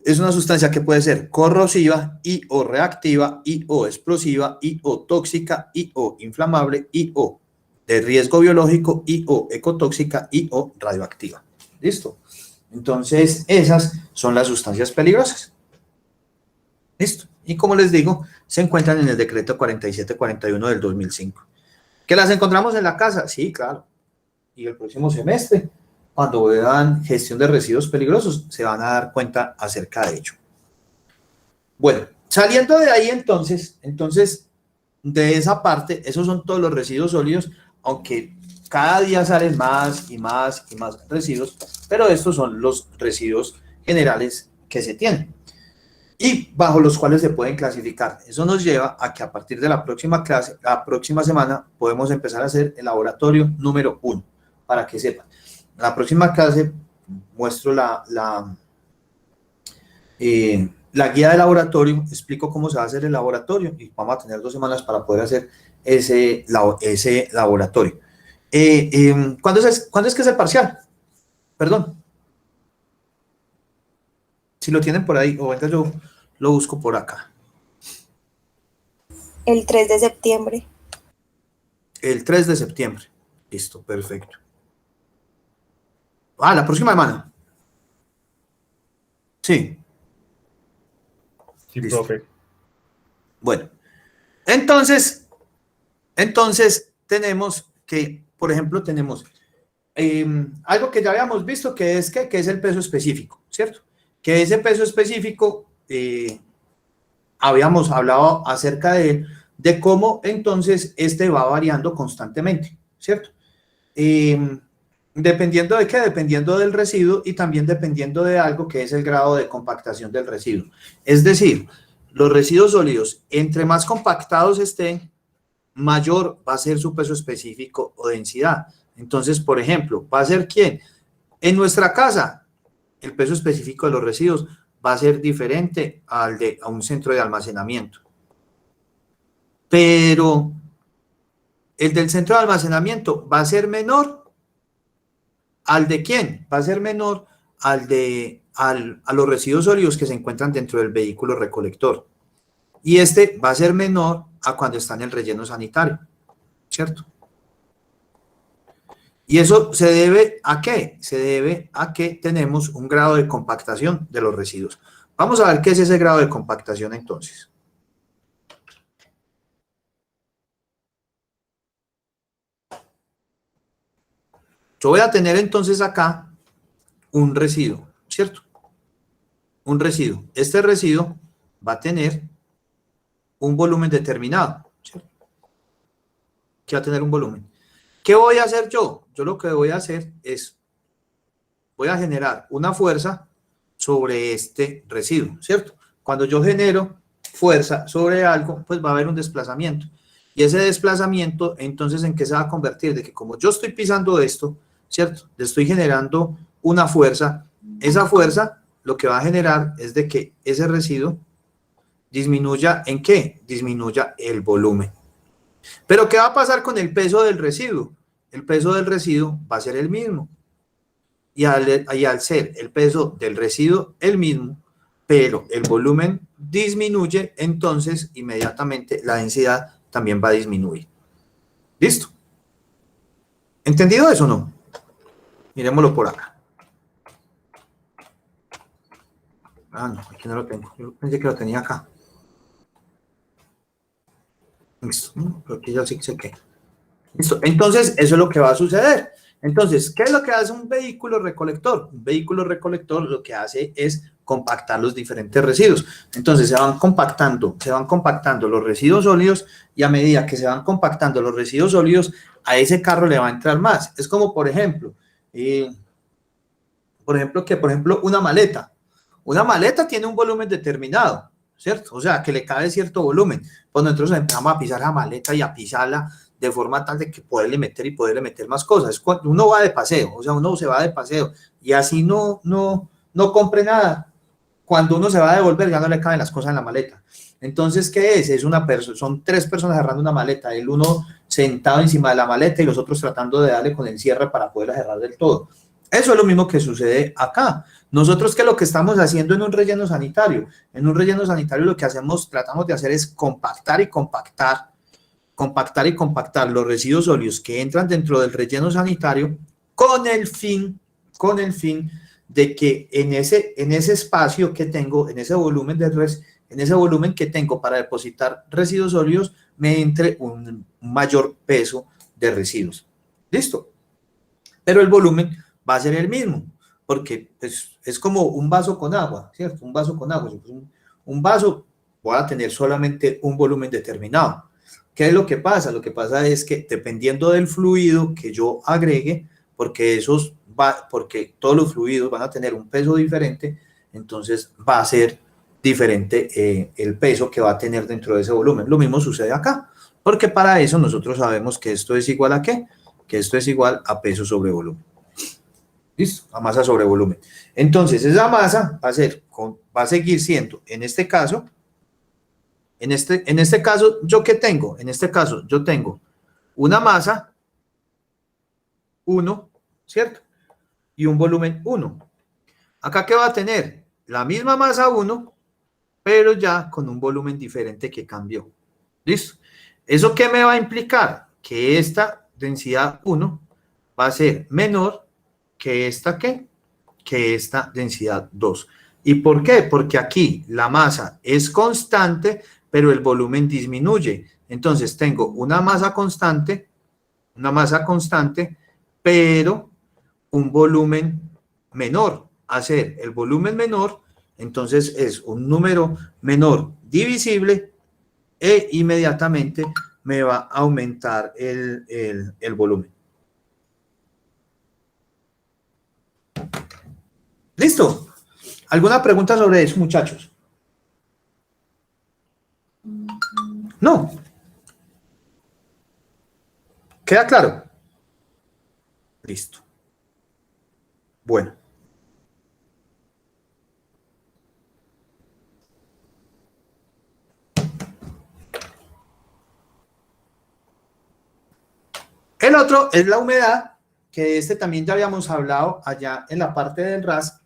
Es una sustancia que puede ser corrosiva y o reactiva y o explosiva y o tóxica y o inflamable y o de riesgo biológico y o ecotóxica y o radioactiva. ¿Listo? Entonces, esas son las sustancias peligrosas. ¿Listo? Y como les digo, se encuentran en el decreto 4741 del 2005. ¿Que las encontramos en la casa? Sí, claro. Y el próximo semestre, cuando vean gestión de residuos peligrosos, se van a dar cuenta acerca de ello. Bueno, saliendo de ahí entonces, de esa parte, esos son todos los residuos sólidos, aunque cada día salen más y más y más residuos, pero estos son los residuos generales que se tienen y bajo los cuales se pueden clasificar. Eso nos lleva a que a partir de la próxima clase, la próxima semana, podemos empezar a hacer el laboratorio número 1, para que sepan. En la próxima clase muestro la guía de laboratorio, explico cómo se va a hacer el laboratorio y vamos a tener 2 semanas para poder hacer ese laboratorio. ¿Cuándo es que es el parcial? Perdón. Si lo tienen por ahí, o venga, yo lo busco por acá. El 3 de septiembre. El 3 de septiembre. Listo, perfecto. Ah, la próxima semana. Sí. Sí, Listo. profe. Bueno, entonces tenemos que, por ejemplo, tenemos algo que ya habíamos visto, que es el peso específico, ¿cierto? Que ese peso específico, habíamos hablado acerca de cómo entonces va variando constantemente, ¿cierto? ¿Dependiendo de qué? Dependiendo del residuo y también dependiendo de algo que es el grado de compactación del residuo. Es decir, los residuos sólidos, entre más compactados estén, mayor va a ser su peso específico o densidad. Entonces, por ejemplo, ¿va a ser quién? En nuestra casa, el peso específico de los residuos va a ser diferente a un centro de almacenamiento. Pero el del centro de almacenamiento va a ser menor ¿al de quién? Va a ser menor a los residuos sólidos que se encuentran dentro del vehículo recolector. Y va a ser menor a cuando está en el relleno sanitario, ¿cierto? ¿Y eso se debe a qué? Se debe a que tenemos un grado de compactación de los residuos. Vamos a ver qué es ese grado de compactación entonces. Yo voy a tener entonces acá un residuo, ¿cierto? Un residuo. Este residuo va a tener un volumen determinado, ¿cierto? Que va a tener un volumen. ¿Qué voy a hacer yo? Yo lo que voy a hacer es, voy a generar una fuerza sobre este residuo, ¿cierto? Cuando yo genero fuerza sobre algo, pues va a haber un desplazamiento. Y ese desplazamiento, entonces, ¿en qué se va a convertir? De que como yo estoy pisando esto, ¿cierto? Le estoy generando una fuerza, esa fuerza lo que va a generar es de que ese residuo disminuya ¿en qué? Disminuya el volumen. Pero ¿qué va a pasar con el peso del residuo? El peso del residuo va a ser el mismo. Y al ser el peso del residuo el mismo, pero el volumen disminuye, entonces inmediatamente la densidad también va a disminuir. ¿Listo? ¿Entendido eso o no? Miremoslo por acá. Ah, no, aquí no lo tengo. Yo pensé que lo tenía acá. Listo. Pero aquí ya sí sé qué. Listo. Entonces, eso es lo que va a suceder. Entonces, ¿qué es lo que hace un vehículo recolector? Un vehículo recolector lo que hace es compactar los diferentes residuos. Entonces, se van compactando los residuos sólidos y a medida que se van compactando los residuos sólidos, a ese carro le va a entrar más. Es como, por ejemplo, una maleta. Una maleta tiene un volumen determinado, ¿cierto? O sea, que le cabe cierto volumen. Pues nosotros empezamos a pisar la maleta y a pisarla de forma tal de que poderle meter más cosas. Cuando uno va de paseo, o sea, uno se va de paseo y así no compre nada. Cuando uno se va a devolver ya no le caben las cosas en la maleta. Entonces, ¿qué es? Son 3 personas agarrando una maleta, el uno sentado encima de la maleta y los otros tratando de darle con el cierre para poderla cerrar del todo. Eso es lo mismo que sucede acá. Nosotros, ¿qué es lo que estamos haciendo en un relleno sanitario? En un relleno sanitario lo que tratamos de hacer es compactar los residuos sólidos que entran dentro del relleno sanitario con el fin de que en ese espacio que tengo, en ese volumen que tengo para depositar residuos sólidos, me entre un mayor peso de residuos. ¿Listo? Pero el volumen va a ser el mismo, porque es como un vaso con agua, ¿cierto? Un vaso con agua. Un vaso va a tener solamente un volumen determinado. ¿Qué es lo que pasa? Lo que pasa es que dependiendo del fluido que yo agregue, porque todos los fluidos van a tener un peso diferente, entonces va a ser diferente el peso que va a tener dentro de ese volumen. Lo mismo sucede acá, porque para eso nosotros sabemos que esto es igual a ¿qué? Que esto es igual a peso sobre volumen. ¿Listo? A masa sobre volumen. Entonces, esa masa va a seguir siendo, en este caso, ¿yo qué tengo? En este caso, yo tengo una masa 1, ¿cierto? Y un volumen 1. ¿Acá qué va a tener? La misma masa 1, pero ya con un volumen diferente que cambió. ¿Listo? ¿Eso qué me va a implicar? Que esta densidad 1 va a ser menor que esta ¿qué? Que esta densidad 2. ¿Y por qué? Porque aquí la masa es constante, pero el volumen disminuye. Entonces tengo una masa constante, pero un volumen menor. Hacer el volumen menor, entonces es un número menor divisible e inmediatamente me va a aumentar el volumen. ¿Listo? ¿Alguna pregunta sobre eso, muchachos? No. ¿Queda claro? Listo. Bueno. El otro es la humedad, que también ya habíamos hablado allá en la parte del RAS.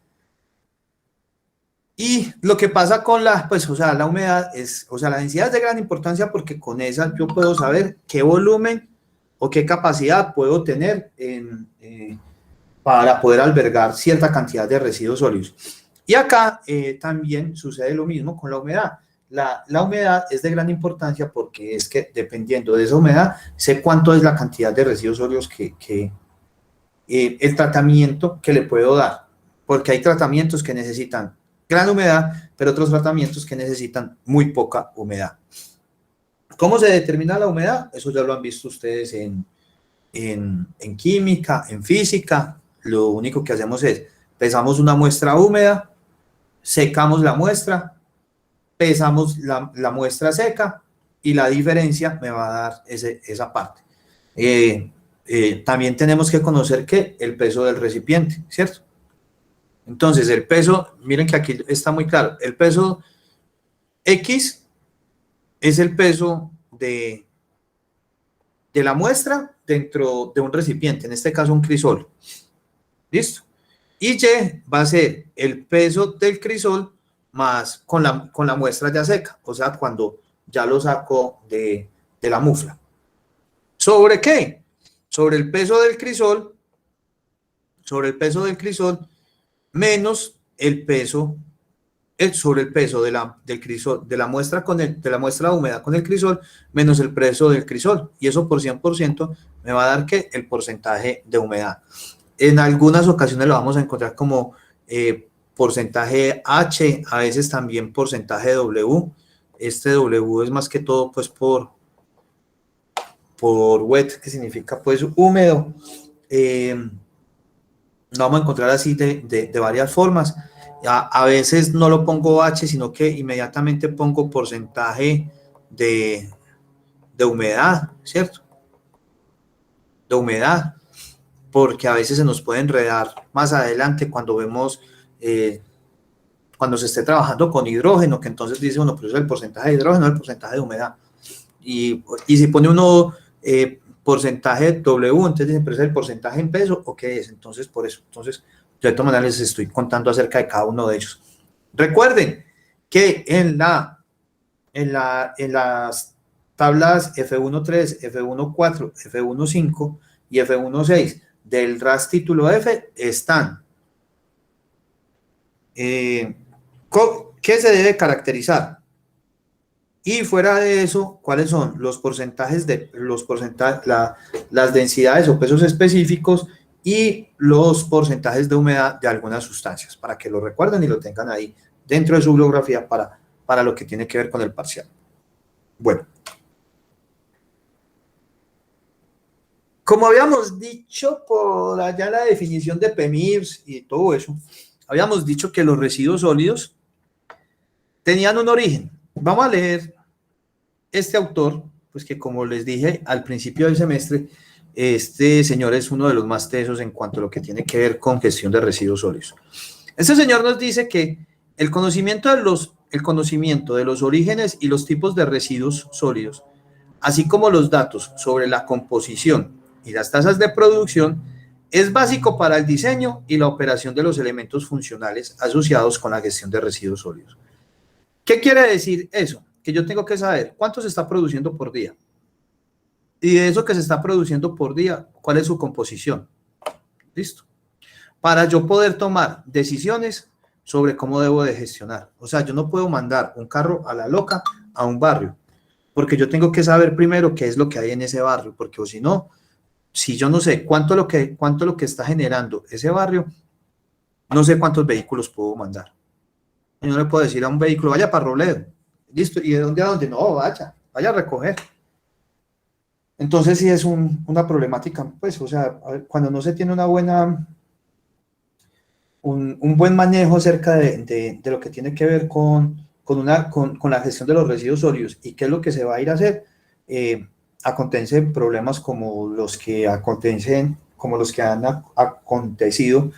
Y lo que pasa con la humedad la densidad es de gran importancia porque con esa yo puedo saber qué volumen o qué capacidad puedo tener para poder albergar cierta cantidad de residuos sólidos. Y acá también sucede lo mismo con la humedad. La humedad es de gran importancia porque es que dependiendo de esa humedad, sé cuánto es la cantidad de residuos sólidos el tratamiento que le puedo dar. Porque hay tratamientos que necesitan gran humedad, pero otros tratamientos que necesitan muy poca humedad. ¿Cómo se determina la humedad? Eso ya lo han visto ustedes en química, en física. Lo único que hacemos es pesamos una muestra húmeda, secamos la muestra, pesamos la muestra seca y la diferencia me va a dar esa parte. También tenemos que conocer el peso del recipiente, ¿cierto? Entonces, el peso, miren que aquí está muy claro, el peso X es el peso de la muestra dentro de un recipiente, en este caso un crisol. ¿Listo? Y Y va a ser el peso del crisol más con la muestra ya seca, o sea, cuando ya lo saco de la mufla. ¿Sobre qué? Sobre el peso del crisol, menos el peso, sobre el peso del crisol, de la muestra húmeda con el crisol, menos el peso del crisol. Y eso por 100% me va a dar ¿qué? El porcentaje de humedad. En algunas ocasiones lo vamos a encontrar como porcentaje H, a veces también porcentaje W. Este W es más que todo pues por wet, que significa pues húmedo. Lo vamos a encontrar así de varias formas. A veces no lo pongo H, sino que inmediatamente pongo porcentaje de humedad, ¿cierto? De humedad, porque a veces se nos puede enredar más adelante cuando vemos, cuando se esté trabajando con hidrógeno, que entonces dice uno, pero es el porcentaje de hidrógeno, el porcentaje de humedad. Y si pone uno porcentaje W, entonces dice, pero es el porcentaje en peso, ¿o qué es? Entonces, por eso. Entonces, yo de todas maneras les estoy contando acerca de cada uno de ellos. Recuerden que en las tablas F1.3, F1.4, F1.5 y F1.6 del RAS título F están ¿qué se debe caracterizar? Y fuera de eso, ¿cuáles son los porcentajes las densidades o pesos específicos y los porcentajes de humedad de algunas sustancias? Para que lo recuerden y lo tengan ahí dentro de su bibliografía para lo que tiene que ver con el parcial. Bueno. Como habíamos dicho por allá en la definición de PEMIRS y todo eso, habíamos dicho que los residuos sólidos tenían un origen. Vamos a leer este autor, pues que como les dije al principio del semestre, este señor es uno de los más tesos en cuanto a lo que tiene que ver con gestión de residuos sólidos. Este señor nos dice que el conocimiento de los orígenes y los tipos de residuos sólidos, así como los datos sobre la composición y las tasas de producción, es básico para el diseño y la operación de los elementos funcionales asociados con la gestión de residuos sólidos. ¿Qué quiere decir eso? Que yo tengo que saber cuánto se está produciendo por día. Y de eso que se está produciendo por día, ¿cuál es su composición? Listo. Para yo poder tomar decisiones sobre cómo debo de gestionar. O sea, yo no puedo mandar un carro a la loca a un barrio, porque yo tengo que saber primero qué es lo que hay en ese barrio, porque o si no, si yo no sé cuánto lo que está generando ese barrio, no sé cuántos vehículos puedo mandar. Yo no le puedo decir a un vehículo, vaya para Robledo, listo, ¿y de dónde a dónde? No, vaya a recoger. Entonces sí es una problemática, pues, o sea, cuando no se tiene un buen manejo acerca de lo que tiene que ver con la gestión de los residuos sólidos y qué es lo que se va a ir a hacer, acontecen problemas como los que han acontecido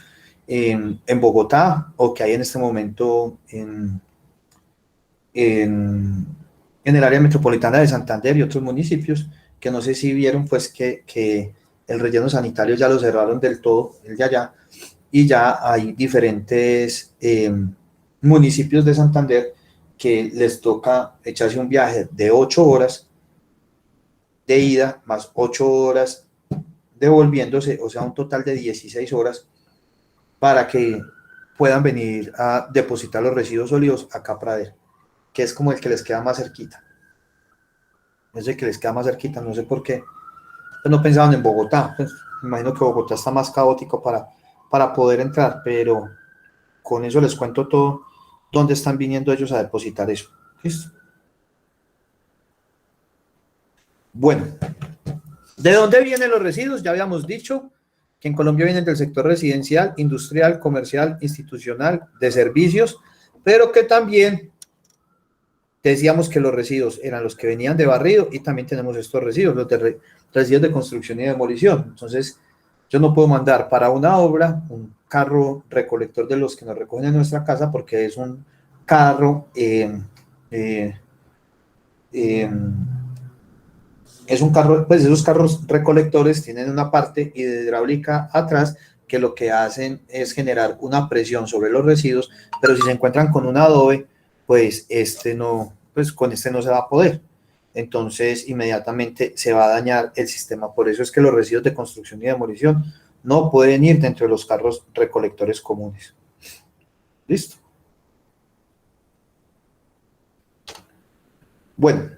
en Bogotá o que hay en este momento en el área metropolitana de Santander y otros municipios, que no sé si vieron pues que el relleno sanitario ya lo cerraron del todo, el de allá, y ya hay diferentes municipios de Santander que les toca echarse un viaje de 8 horas de ida, más 8 horas devolviéndose, o sea, un total de 16 horas para que puedan venir a depositar los residuos sólidos acá a Pradera, que es como el que les queda más cerquita. Es el que les queda más cerquita, no sé por qué. Pues no pensaban en Bogotá, pues, me imagino que Bogotá está más caótico para poder entrar, pero con eso les cuento todo, dónde están viniendo ellos a depositar eso. ¿Listo? Bueno, ¿de dónde vienen los residuos? Ya habíamos dicho que en Colombia vienen del sector residencial, industrial, comercial, institucional, de servicios, pero que también decíamos que los residuos eran los que venían de barrido y también tenemos estos residuos, los de residuos de construcción y demolición. Entonces, Yo no puedo mandar para una obra un carro recolector de los que nos recogen en nuestra casa porque es un carro, es un carro, pues esos carros recolectores tienen una parte hidráulica atrás que lo que hacen es generar una presión sobre los residuos, pero si se encuentran con un adobe, pues pues con este no se va a poder. Entonces inmediatamente se va a dañar el sistema. Por eso es que los residuos de construcción y demolición no pueden ir dentro de los carros recolectores comunes. ¿Listo? Bueno,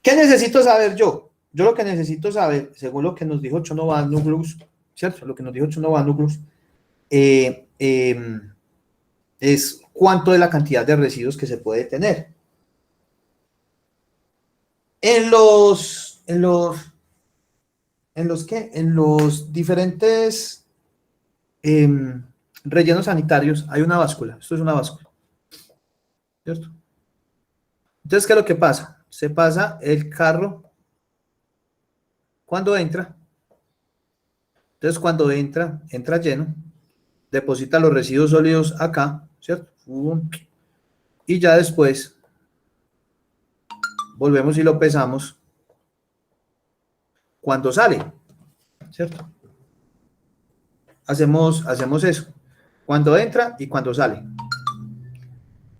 ¿qué necesito saber yo? Yo lo que necesito saber, según lo que nos dijo Chono van Nuglus, ¿cierto? Lo que nos dijo Chono van Nuglus, es cuánto de la cantidad de residuos que se puede tener. En los diferentes rellenos sanitarios hay una báscula. Esto es una báscula, ¿cierto? Entonces, ¿qué es lo que pasa? Se pasa el carro cuando entra. Entonces, cuando entra lleno, deposita los residuos sólidos acá, ¿cierto? Y ya después volvemos y lo pesamos cuando sale, ¿cierto? Hacemos eso, cuando entra y cuando sale.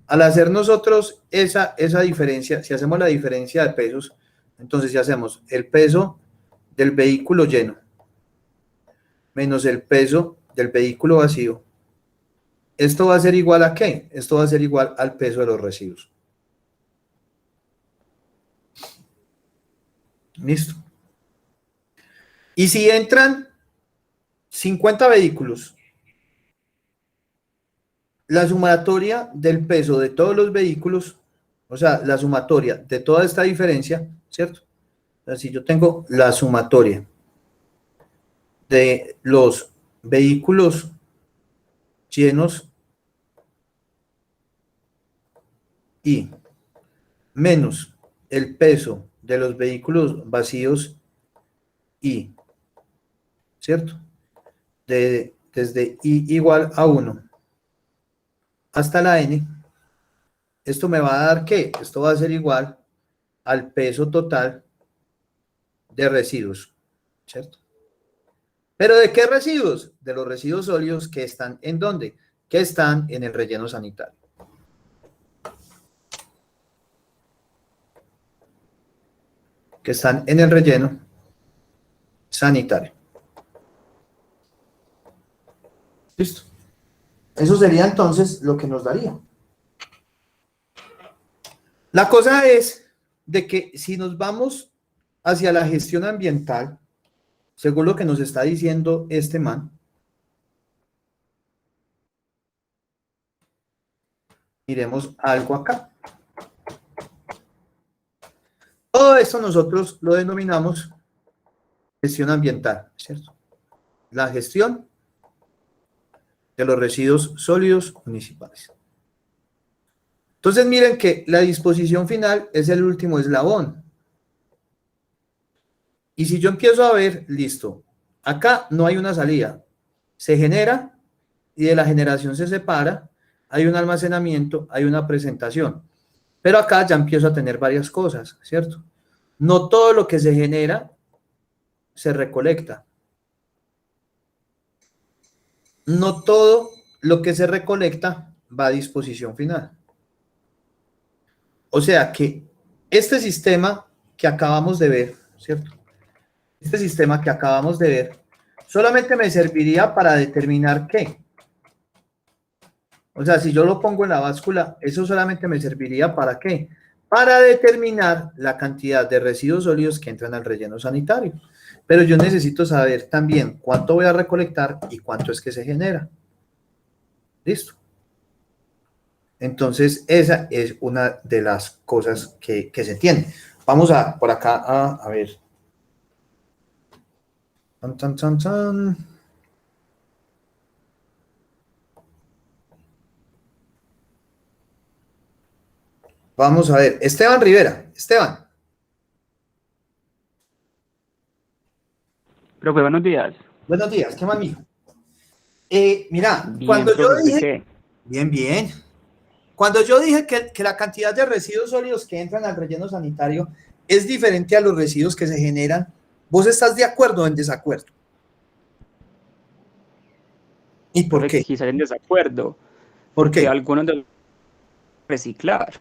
Al hacer nosotros esa diferencia, si hacemos la diferencia de pesos, entonces si hacemos el peso del vehículo lleno menos el peso del vehículo vacío, ¿esto va a ser igual a qué? Esto va a ser igual al peso de los residuos. ¿Listo? Y si entran 50 vehículos, la sumatoria del peso de todos los vehículos, o sea, la sumatoria de toda esta diferencia, ¿cierto? O sea, si yo tengo la sumatoria de los vehículos llenos y menos el peso de los vehículos vacíos y, ¿cierto? Desde I igual a 1 hasta la N, esto me va a dar ¿qué? Esto va a ser igual al peso total de residuos, ¿cierto? ¿Pero de qué residuos? De los residuos sólidos que están ¿en dónde? Que están en el relleno sanitario. Que están en el relleno sanitario. ¿Listo? Eso sería entonces lo que nos daría. La cosa es de que si nos vamos hacia la gestión ambiental, según lo que nos está diciendo este man, miremos algo acá. Todo esto nosotros lo denominamos gestión ambiental, ¿cierto? La gestión de los residuos sólidos municipales. Entonces miren que la disposición final es el último eslabón. Y si yo empiezo a ver, listo, acá no hay una salida, se genera y de la generación se separa, hay un almacenamiento, hay una presentación. Pero acá ya empiezo a tener varias cosas, ¿cierto? No todo lo que se genera se recolecta. No todo lo que se recolecta va a disposición final. O sea que este sistema que acabamos de ver, ¿cierto? Este sistema que acabamos de ver solamente me serviría para determinar qué. O sea, si yo lo pongo en la báscula, eso solamente me serviría para qué. Para determinar la cantidad de residuos sólidos que entran al relleno sanitario. Pero yo necesito saber también cuánto voy a recolectar y cuánto es que se genera. ¿Listo? Entonces, esa es una de las cosas que se tiene. Vamos por acá a ver. Tan, tan, tan, tan. Vamos a ver. Esteban Rivera. Esteban. Profe, buenos días. Buenos días, ¿qué más, mijo? Mira, Bien, cuando yo profe, ¿usted dije, qué? bien, bien, cuando yo dije que la cantidad de residuos sólidos que entran al relleno sanitario es diferente a los residuos que se generan, ¿vos estás de acuerdo o en desacuerdo? ¿Y por Profe, qué? quizás en desacuerdo, ¿Por porque qué? algunos de reciclar,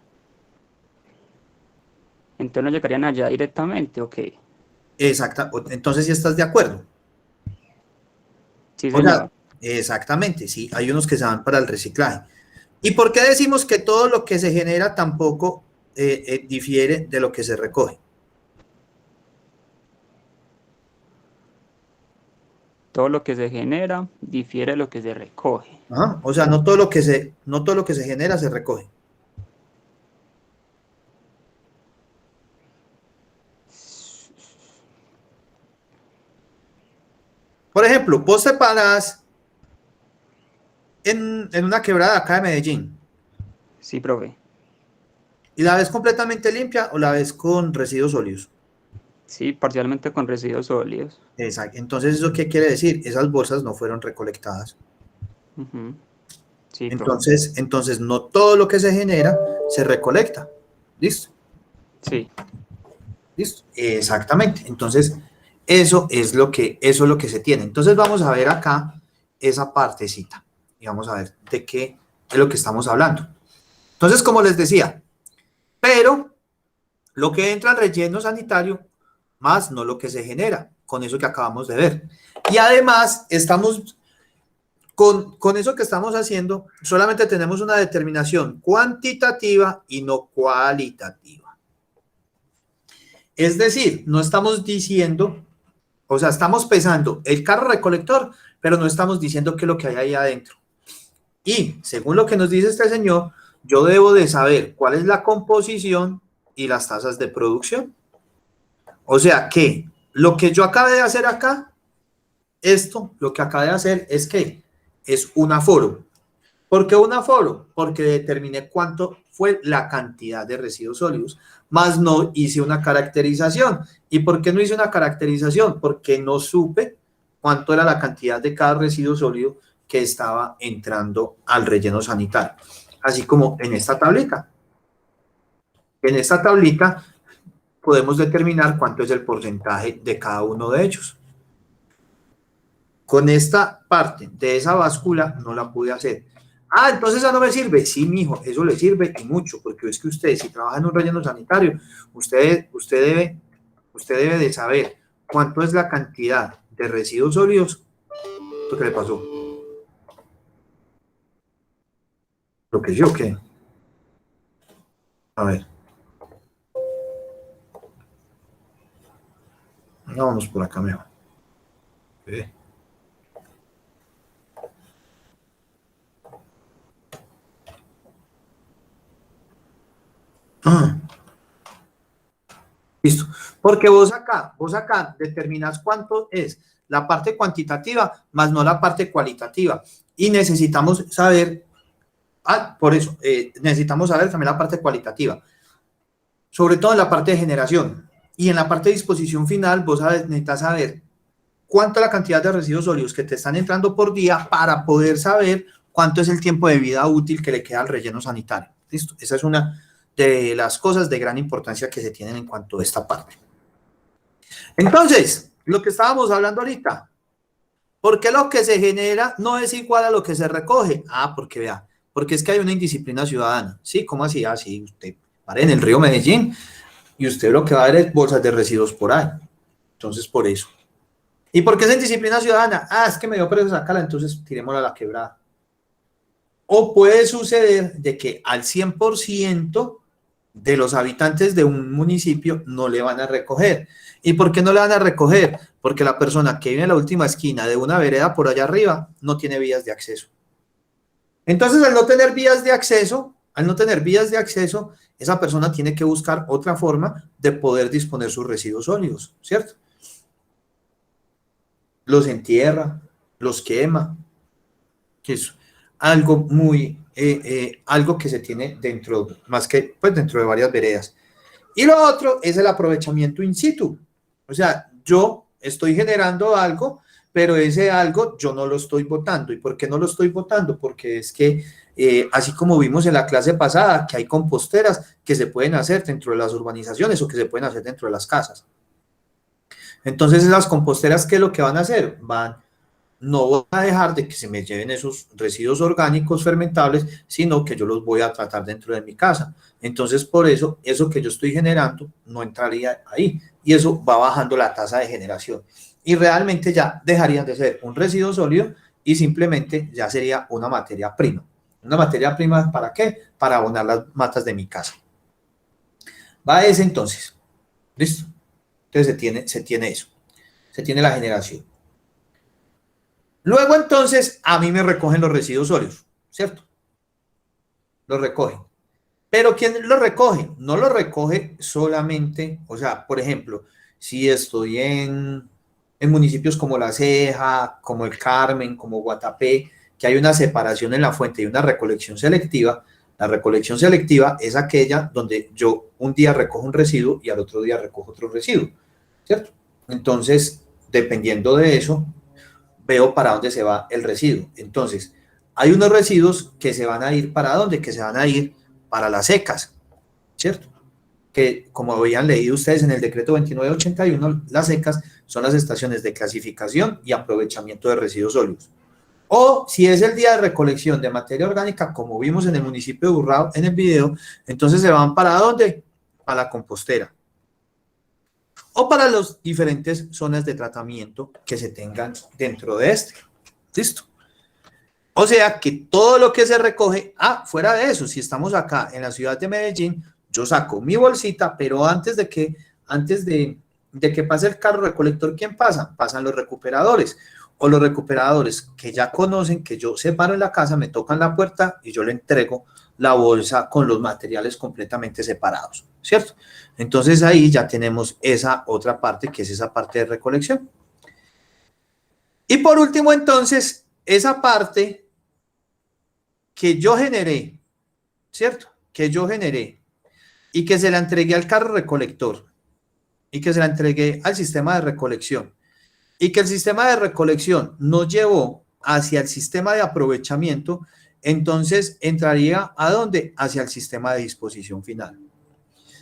entonces no llegarían allá directamente, ¿ok? Exacta, entonces sí estás de acuerdo. Sí, O sea, señor. exactamente, sí, hay unos que se van para el reciclaje. ¿Y por qué decimos que todo lo que se genera tampoco difiere de lo que se recoge? Todo lo que se genera difiere de lo que se recoge. Ajá. O sea, no todo lo que se genera se recoge. Por ejemplo, vos te paras en una quebrada acá de Medellín Sí, profe. y la ves completamente limpia o la ves con residuos sólidos. Sí, parcialmente con residuos sólidos. Exacto. Entonces, ¿eso qué quiere decir? Esas bolsas no fueron recolectadas. Ujú. Sí, profe. Entonces no todo lo que se genera se recolecta. ¿Listo? Sí. ¿Listo? Exactamente. Entonces, eso es lo que se tiene. Entonces, vamos a ver acá esa partecita y vamos a ver de qué es lo que estamos hablando. Entonces, como les decía, pero lo que entra al relleno sanitario, más no lo que se genera, con eso que acabamos de ver. Y además, estamos con eso que estamos haciendo, solamente tenemos una determinación cuantitativa y no cualitativa. Es decir, no estamos diciendo, o sea, estamos pesando el carro recolector, pero no estamos diciendo qué es lo que hay ahí adentro. Y según lo que nos dice este señor, yo debo de saber cuál es la composición y las tasas de producción. O sea que lo que yo acabé de hacer acá, lo que acabé de hacer es que es un aforo. ¿Por qué un aforo? Porque determiné cuánto fue la cantidad de residuos sólidos, más no hice una caracterización. ¿Y por qué no hice una caracterización? Porque no supe cuánto era la cantidad de cada residuo sólido que estaba entrando al relleno sanitario. Así como en esta tablita. En esta tablita podemos determinar cuánto es el porcentaje de cada uno de ellos. Con esta parte de esa báscula no la pude hacer. Ah, entonces eso no me sirve. Sí, mijo, eso le sirve y mucho, porque es que usted, si trabaja en un relleno sanitario, usted debe de saber cuánto es la cantidad de residuos sólidos. ¿Qué le pasó? ¿Lo que yo qué? A ver. Vámonos por acá mejor. Ah, listo. Porque vos acá determinás cuánto es la parte cuantitativa, más no la parte cualitativa. Y necesitamos saber, por eso, necesitamos saber también la parte cualitativa, sobre todo en la parte de generación. Y en la parte de disposición final, necesitas saber cuánto es la cantidad de residuos sólidos que te están entrando por día para poder saber cuánto es el tiempo de vida útil que le queda al relleno sanitario. ¿Listo? Esa es una de las cosas de gran importancia que se tienen en cuanto a esta parte. Entonces, lo que estábamos hablando ahorita, ¿por qué lo que se genera no es igual a lo que se recoge? Ah, porque vea, porque es que hay una indisciplina ciudadana. ¿Sí? ¿Cómo así? Ah, sí, usted para en el río Medellín y usted lo que va a ver es bolsas de residuos por ahí. Entonces, por eso. ¿Y por qué es indisciplina ciudadana? Ah, es que me dio pereza sacarla, entonces tirémosla a la quebrada. O puede suceder de que al 100% de los habitantes de un municipio no le van a recoger. ¿Y por qué no le van a recoger? Porque la persona que vive en la última esquina de una vereda por allá arriba no tiene vías de acceso. Entonces, al no tener vías de acceso, esa persona tiene que buscar otra forma de poder disponer sus residuos sólidos, ¿cierto? Los entierra, los quema, que es algo muy, algo que se tiene dentro, más que, pues dentro de varias veredas. Y lo otro es el aprovechamiento in situ. O sea, yo estoy generando algo, pero ese algo yo no lo estoy botando. ¿Y por qué no lo estoy botando? Porque es que, así como vimos en la clase pasada, que hay composteras que se pueden hacer dentro de las urbanizaciones o que se pueden hacer dentro de las casas. Entonces, esas composteras, ¿qué es lo que van a hacer? No voy a dejar de que se me lleven esos residuos orgánicos fermentables, sino que yo los voy a tratar dentro de mi casa. Entonces, por eso, eso que yo estoy generando no entraría ahí. Y eso va bajando la tasa de generación. Y realmente ya dejarían de ser un residuo sólido y simplemente ya sería una materia prima. ¿Una materia prima para qué? Para abonar las matas de mi casa. Va ese entonces. ¿Listo? Entonces se tiene eso. Se tiene la generación. Luego entonces a mí me recogen los residuos sólidos, ¿cierto? Los recogen. Pero ¿quién los recoge? No los recoge solamente, o sea, por ejemplo, si estoy en municipios como La Ceja, como El Carmen, como Guatapé, que hay una separación en la fuente y una recolección selectiva. La recolección selectiva es aquella donde yo un día recojo un residuo y al otro día recojo otro residuo, ¿cierto? Entonces, dependiendo de eso, veo para dónde se va el residuo. Entonces, hay unos residuos que se van a ir ¿para dónde? Que se van a ir para las secas, ¿cierto? Que como habían leído ustedes en el decreto 2981, las secas son las estaciones de clasificación y aprovechamiento de residuos sólidos. O si es el día de recolección de materia orgánica, como vimos en el municipio de Urrao en el video, entonces se van ¿para dónde? Para la compostera. O para las diferentes zonas de tratamiento que se tengan dentro de este. ¿Listo? O sea que todo lo que se recoge, fuera de eso, si estamos acá en la ciudad de Medellín, yo saco mi bolsita, pero antes de que pase el carro recolector, ¿quién pasa? Pasan los recuperadores. O los recuperadores que ya conocen, que yo separo en la casa, me tocan la puerta y yo le entrego la bolsa con los materiales completamente separados, ¿cierto? Entonces ahí ya tenemos esa otra parte, que es esa parte de recolección. Y por último, entonces, esa parte que yo generé, ¿cierto? Que yo generé y que se la entregué al carro recolector y que se la entregué al sistema de recolección y que el sistema de recolección nos llevó hacia el sistema de aprovechamiento, entonces entraría ¿a dónde? Hacia el sistema de disposición final.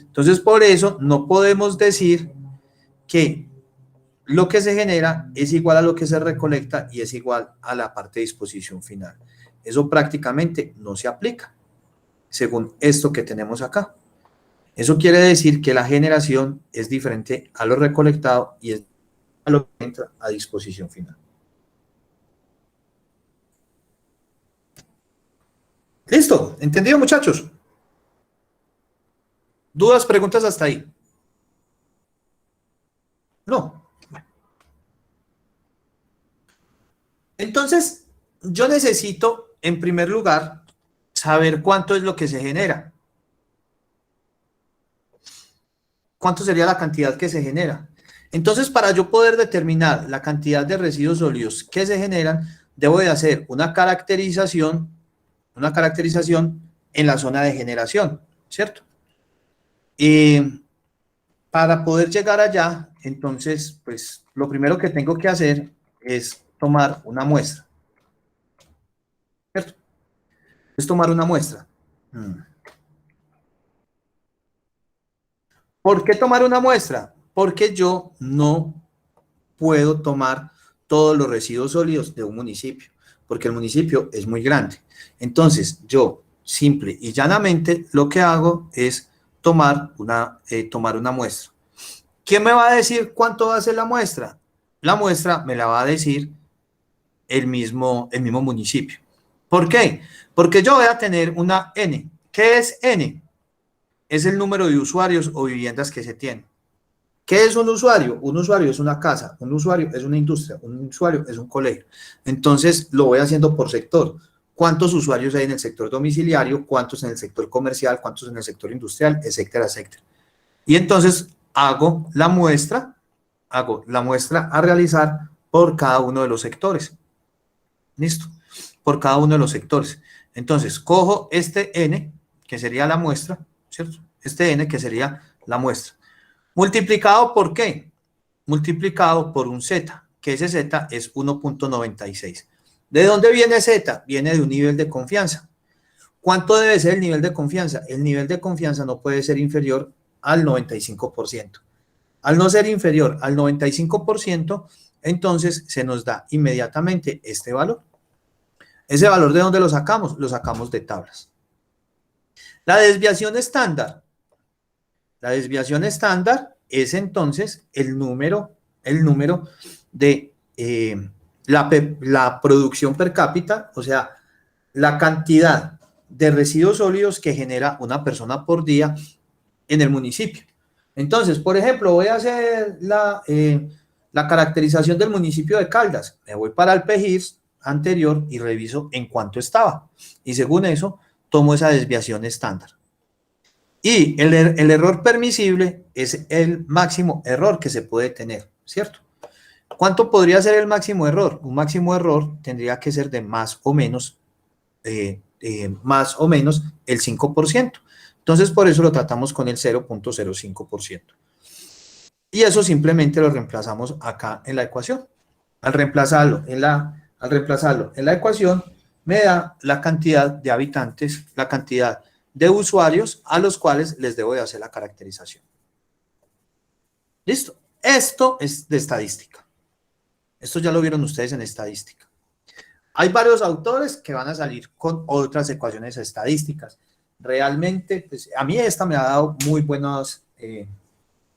Entonces, por eso no podemos decir que lo que se genera es igual a lo que se recolecta y es igual a la parte de disposición final. Eso prácticamente no se aplica, según esto que tenemos acá. Eso quiere decir que la generación es diferente a lo recolectado y es a lo que entra a disposición final. ¿Listo? ¿Entendido, muchachos? ¿Dudas, preguntas hasta ahí? No. Entonces, yo necesito, en primer lugar, saber cuánto es lo que se genera. ¿Cuánto sería la cantidad que se genera? Entonces, para yo poder determinar la cantidad de residuos sólidos que se generan, debo de hacer una caracterización en la zona de generación, ¿cierto? Para poder llegar allá, entonces, pues, lo primero que tengo que hacer es tomar una muestra, ¿cierto? Es tomar una muestra. ¿Por qué tomar una muestra? Porque yo no puedo tomar todos los residuos sólidos de un municipio, porque el municipio es muy grande. Entonces, yo simple y llanamente lo que hago es tomar una muestra. ¿Quién me va a decir cuánto va a ser la muestra? La muestra me la va a decir el mismo municipio. ¿Por qué? Porque yo voy a tener una N. ¿Qué es N? Es el número de usuarios o viviendas que se tienen. ¿Qué es un usuario? Un usuario es una casa, un usuario es una industria, un usuario es un colegio. Entonces, lo voy haciendo por sector. ¿Cuántos usuarios hay en el sector domiciliario? ¿Cuántos en el sector comercial? ¿Cuántos en el sector industrial? Etcétera, etcétera. Y entonces, hago la muestra a realizar por cada uno de los sectores. ¿Listo? Por cada uno de los sectores. Entonces, cojo este N, que sería la muestra, ¿cierto? Este N, que sería la muestra. ¿Multiplicado por qué? multiplicado por un Z, que ese Z es 1.96. ¿De dónde viene Z? Viene de un nivel de confianza. ¿Cuánto debe ser el nivel de confianza? El nivel de confianza no puede ser inferior al 95%. Al no ser inferior al 95%, entonces se nos da inmediatamente este valor. ¿Ese valor de dónde lo sacamos? Lo sacamos de tablas. La desviación estándar. La desviación estándar es entonces el número de la producción per cápita, o sea, la cantidad de residuos sólidos que genera una persona por día en el municipio. Entonces, por ejemplo, voy a hacer la caracterización del municipio de Caldas. Me voy para el PEGIRS anterior y reviso en cuánto estaba. Y según eso, tomo esa desviación estándar. Y el error permisible es el máximo error que se puede tener, ¿cierto? ¿Cuánto podría ser el máximo error? Un máximo error tendría que ser de más o menos el 5%. Entonces, por eso lo tratamos con el 0.05%. Y eso simplemente lo reemplazamos acá en la ecuación. Al reemplazarlo en la ecuación, me da la cantidad de habitantes, la cantidad de usuarios a los cuales les debo de hacer la caracterización. ¿Listo? Esto es de estadística. Esto ya lo vieron ustedes en estadística. Hay varios autores que van a salir con otras ecuaciones estadísticas. Realmente, pues, a mí esta me ha dado muy buenos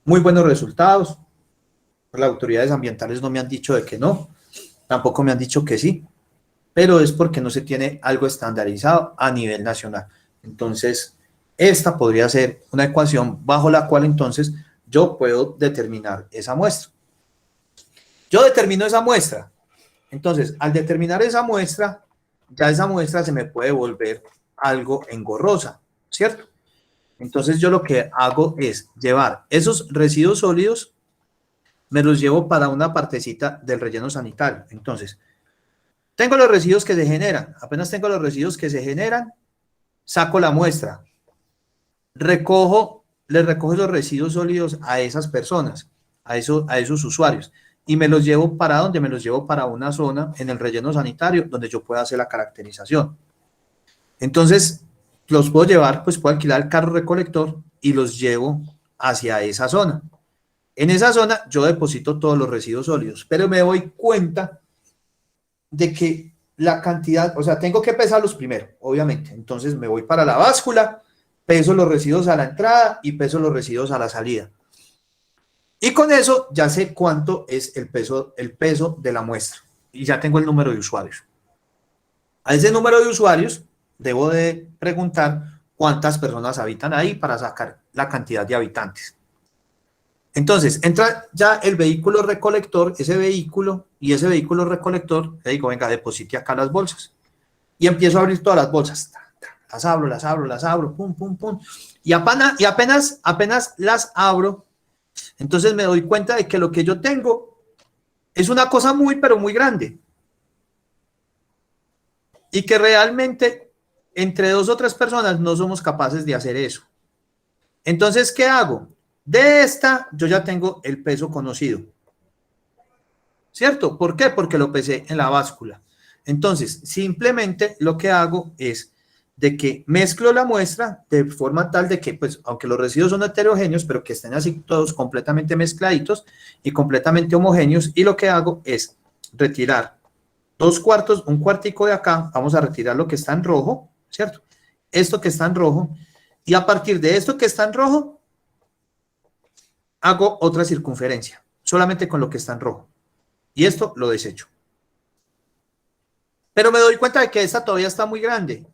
resultados. Las autoridades ambientales no me han dicho de que no, tampoco me han dicho que sí, pero es porque no se tiene algo estandarizado a nivel nacional. Entonces, esta podría ser una ecuación bajo la cual entonces yo puedo determinar esa muestra. Yo determino esa muestra. Entonces, al determinar esa muestra, ya esa muestra se me puede volver algo engorrosa, ¿cierto? Entonces, yo lo que hago es llevar esos residuos sólidos, me los llevo para una partecita del relleno sanitario. Entonces, tengo los residuos que se generan. Apenas tengo los residuos que se generan, saco la muestra. Les recojo los residuos sólidos a esas personas, a esos usuarios. Y me los llevo ¿para dónde? Me los llevo para una zona en el relleno sanitario donde yo pueda hacer la caracterización. Entonces, los puedo llevar, pues puedo alquilar el carro recolector y los llevo hacia esa zona. En esa zona yo deposito todos los residuos sólidos, pero me doy cuenta de que la cantidad, o sea, tengo que pesarlos primero, obviamente. Entonces me voy para la báscula, peso los residuos a la entrada y peso los residuos a la salida. Y con eso ya sé cuánto es el peso de la muestra. Y ya tengo el número de usuarios. A ese número de usuarios debo de preguntar cuántas personas habitan ahí para sacar la cantidad de habitantes. Entonces, entra ya el vehículo recolector, ese vehículo recolector, le digo, venga, deposite acá las bolsas. Y empiezo a abrir todas las bolsas. Las abro, pum, pum, pum. Y apenas las abro, entonces me doy cuenta de que lo que yo tengo es una cosa muy, pero muy grande. Y que realmente entre 2 o 3 personas no somos capaces de hacer eso. Entonces, ¿qué hago? De esta yo ya tengo el peso conocido. ¿Cierto? ¿Por qué? Porque lo pesé en la báscula. Entonces, simplemente lo que hago es de que mezclo la muestra de forma tal de que, pues, aunque los residuos son heterogéneos, pero que estén así todos completamente mezcladitos y completamente homogéneos, y lo que hago es retirar 2 cuartos, un cuartico de acá, vamos a retirar lo que está en rojo, ¿cierto? Esto que está en rojo, y a partir de esto que está en rojo, hago otra circunferencia, solamente con lo que está en rojo, y esto lo desecho. Pero me doy cuenta de que esta todavía está muy grande.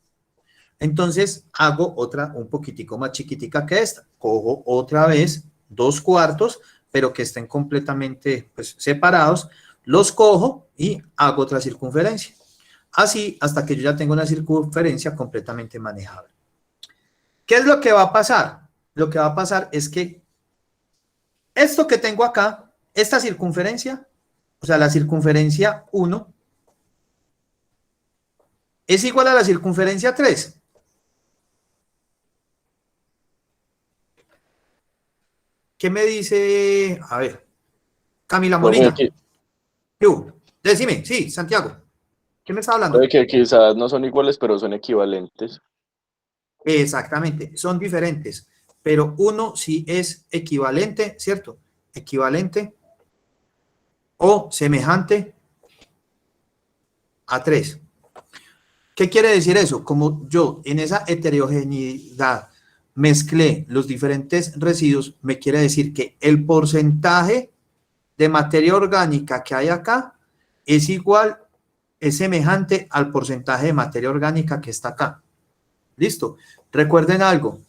Entonces hago otra un poquitico más chiquitica que esta. Cojo otra vez 2 cuartos, pero que estén completamente, pues, separados. Los cojo y hago otra circunferencia. Así hasta que yo ya tengo una circunferencia completamente manejable. ¿Qué es lo que va a pasar? Lo que va a pasar es que esto que tengo acá, esta circunferencia, o sea, la circunferencia 1, es igual a la circunferencia 3. ¿Qué me dice? A ver, Camila Profe, Molina. que, ¿Qué hubo? Decime, sí, Santiago. ¿Quién me está hablando? profe, que quizás no son iguales, pero son equivalentes. Exactamente, son diferentes, pero uno sí es equivalente, ¿cierto? Equivalente o semejante a 3. ¿Qué quiere decir eso? Como yo en esa heterogeneidad mezclé los diferentes residuos, me quiere decir que el porcentaje de materia orgánica que hay acá es igual, es semejante al porcentaje de materia orgánica que está acá. ¿Listo? Recuerden algo.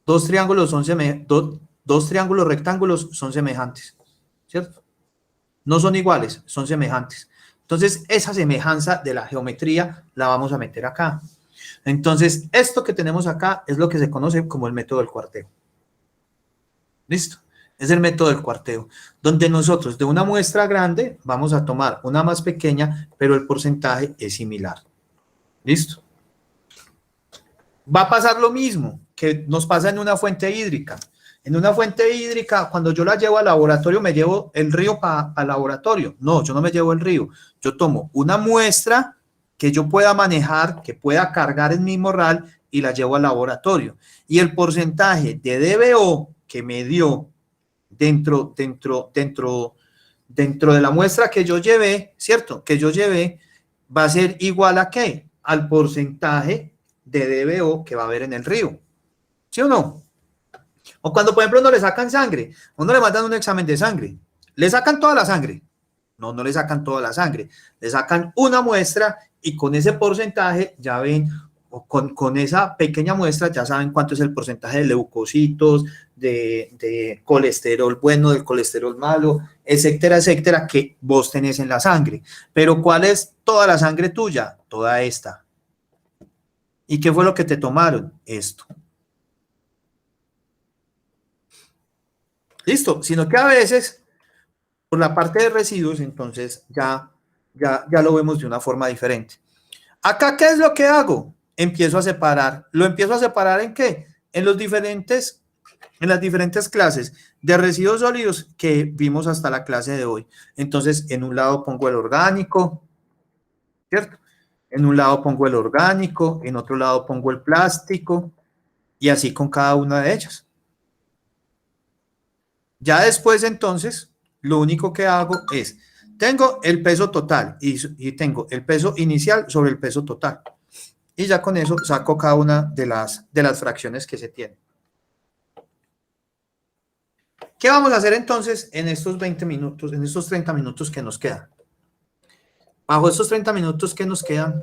Dos triángulos rectángulos son semejantes, ¿cierto? No son iguales, son semejantes. Entonces, esa semejanza de la geometría la vamos a meter acá. Entonces, esto que tenemos acá es lo que se conoce como el método del cuarteo. ¿Listo? Es el método del cuarteo, donde nosotros de una muestra grande vamos a tomar una más pequeña, pero el porcentaje es similar. ¿Listo? Va a pasar lo mismo que nos pasa en una fuente hídrica. En una fuente hídrica, cuando yo la llevo al laboratorio, ¿me llevo el río para el laboratorio? No, yo no me llevo el río. Yo tomo una muestra que yo pueda manejar, que pueda cargar en mi morral y la llevo al laboratorio. Y el porcentaje de DBO que me dio dentro de la muestra que yo llevé, ¿cierto? Que yo llevé, va a ser igual a ¿qué? Al porcentaje de DBO que va a haber en el río. ¿Sí o no? O cuando, por ejemplo, uno le sacan sangre, uno le mandan un examen de sangre, ¿le sacan toda la sangre? No, no le sacan toda la sangre, le sacan una muestra y con ese porcentaje ya ven, o con esa pequeña muestra ya saben cuánto es el porcentaje de leucocitos, de colesterol bueno, del colesterol malo, etcétera, etcétera, que vos tenés en la sangre. Pero ¿cuál es toda la sangre tuya? Toda esta. ¿Y qué fue lo que te tomaron? Esto. Listo, sino que a veces, por la parte de residuos, entonces ya lo vemos de una forma diferente. Acá, ¿qué es lo que hago? Empiezo a separar. ¿Lo empiezo a separar en qué? En las diferentes clases de residuos sólidos que vimos hasta la clase de hoy. Entonces, en un lado pongo el orgánico, ¿cierto? En un lado pongo el orgánico, en otro lado pongo el plástico, y así con cada una de ellas. Ya después, entonces, lo único que hago es, tengo el peso total y tengo el peso inicial sobre el peso total. Y ya con eso saco cada una de las fracciones que se tienen. ¿Qué vamos a hacer entonces en estos 20 minutos, en estos 30 minutos que nos quedan? Bajo estos 30 minutos que nos quedan,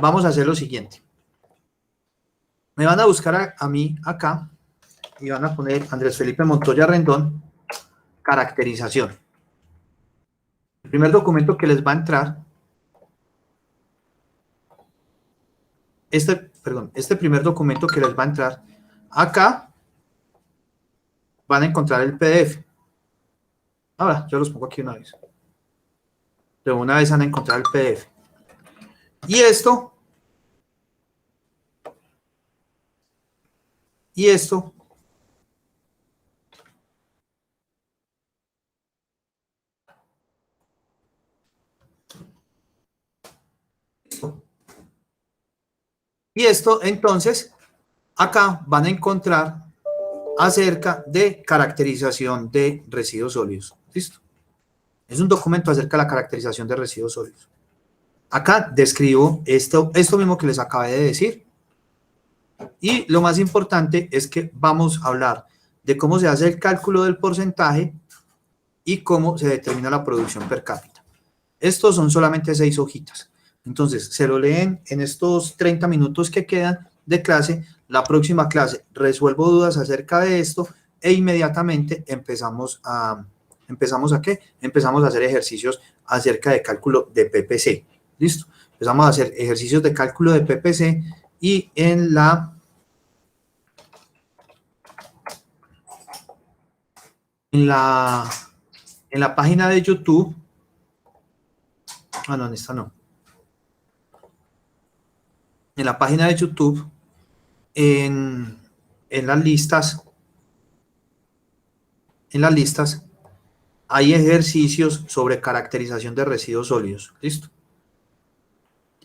vamos a hacer lo siguiente. Me van a buscar a mí acá y van a poner Andrés Felipe Montoya Rendón, caracterización. El primer documento que les va a entrar, este primer documento que les va a entrar, acá van a encontrar el PDF. Ahora, yo los pongo aquí una vez. De una vez van a encontrar el PDF. Y esto entonces, acá van a encontrar acerca de caracterización de residuos sólidos. ¿Listo? Es un documento acerca de la caracterización de residuos sólidos. Acá describo esto mismo que les acabé de decir. Y lo más importante es que vamos a hablar de cómo se hace el cálculo del porcentaje y cómo se determina la producción per cápita. Estos son solamente 6 hojitas. Entonces, se lo leen en estos 30 minutos que quedan de clase. La próxima clase resuelvo dudas acerca de esto e inmediatamente empezamos a ¿qué? Empezamos a hacer ejercicios acerca de cálculo de PPC. ¿Listo? Empezamos a hacer ejercicios de cálculo de PPC y en la página de YouTube, no, en esta no. En la página de YouTube, en las listas, en las listas, hay ejercicios sobre caracterización de residuos sólidos. ¿Listo?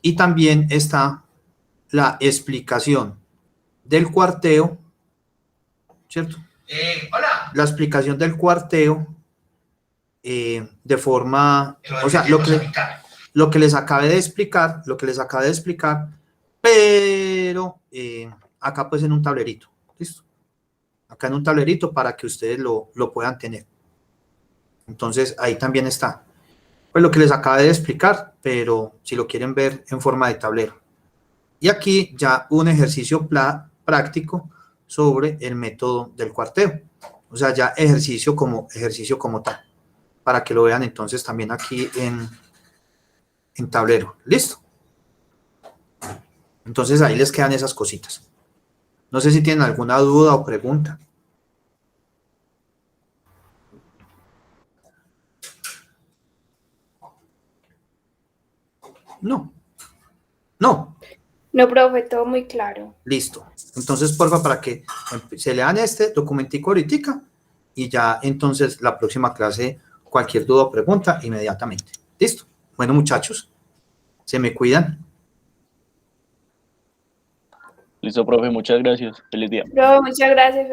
Y también está la explicación del cuarteo, ¿cierto? Hola. La explicación del cuarteo de forma, o sea, lo que les acabé de explicar, pero acá pues en un tablerito, ¿listo? Acá en un tablerito para que ustedes lo puedan tener. Entonces, ahí también está. Pues lo que les acabé de explicar, pero si lo quieren ver en forma de tablero. Y aquí ya un ejercicio práctico sobre el método del cuarteo. O sea, ya ejercicio como tal. Para que lo vean entonces también aquí en tablero. ¿Listo? Entonces ahí les quedan esas cositas. No sé si tienen alguna duda o pregunta. No. No. No, profe, todo muy claro. Listo. Entonces, porfa, para que se lean este documentico ahorita y ya entonces la próxima clase, cualquier duda o pregunta, inmediatamente. ¿Listo? Bueno, muchachos, se me cuidan. Listo, profe, muchas gracias. Feliz día. Profe, muchas gracias.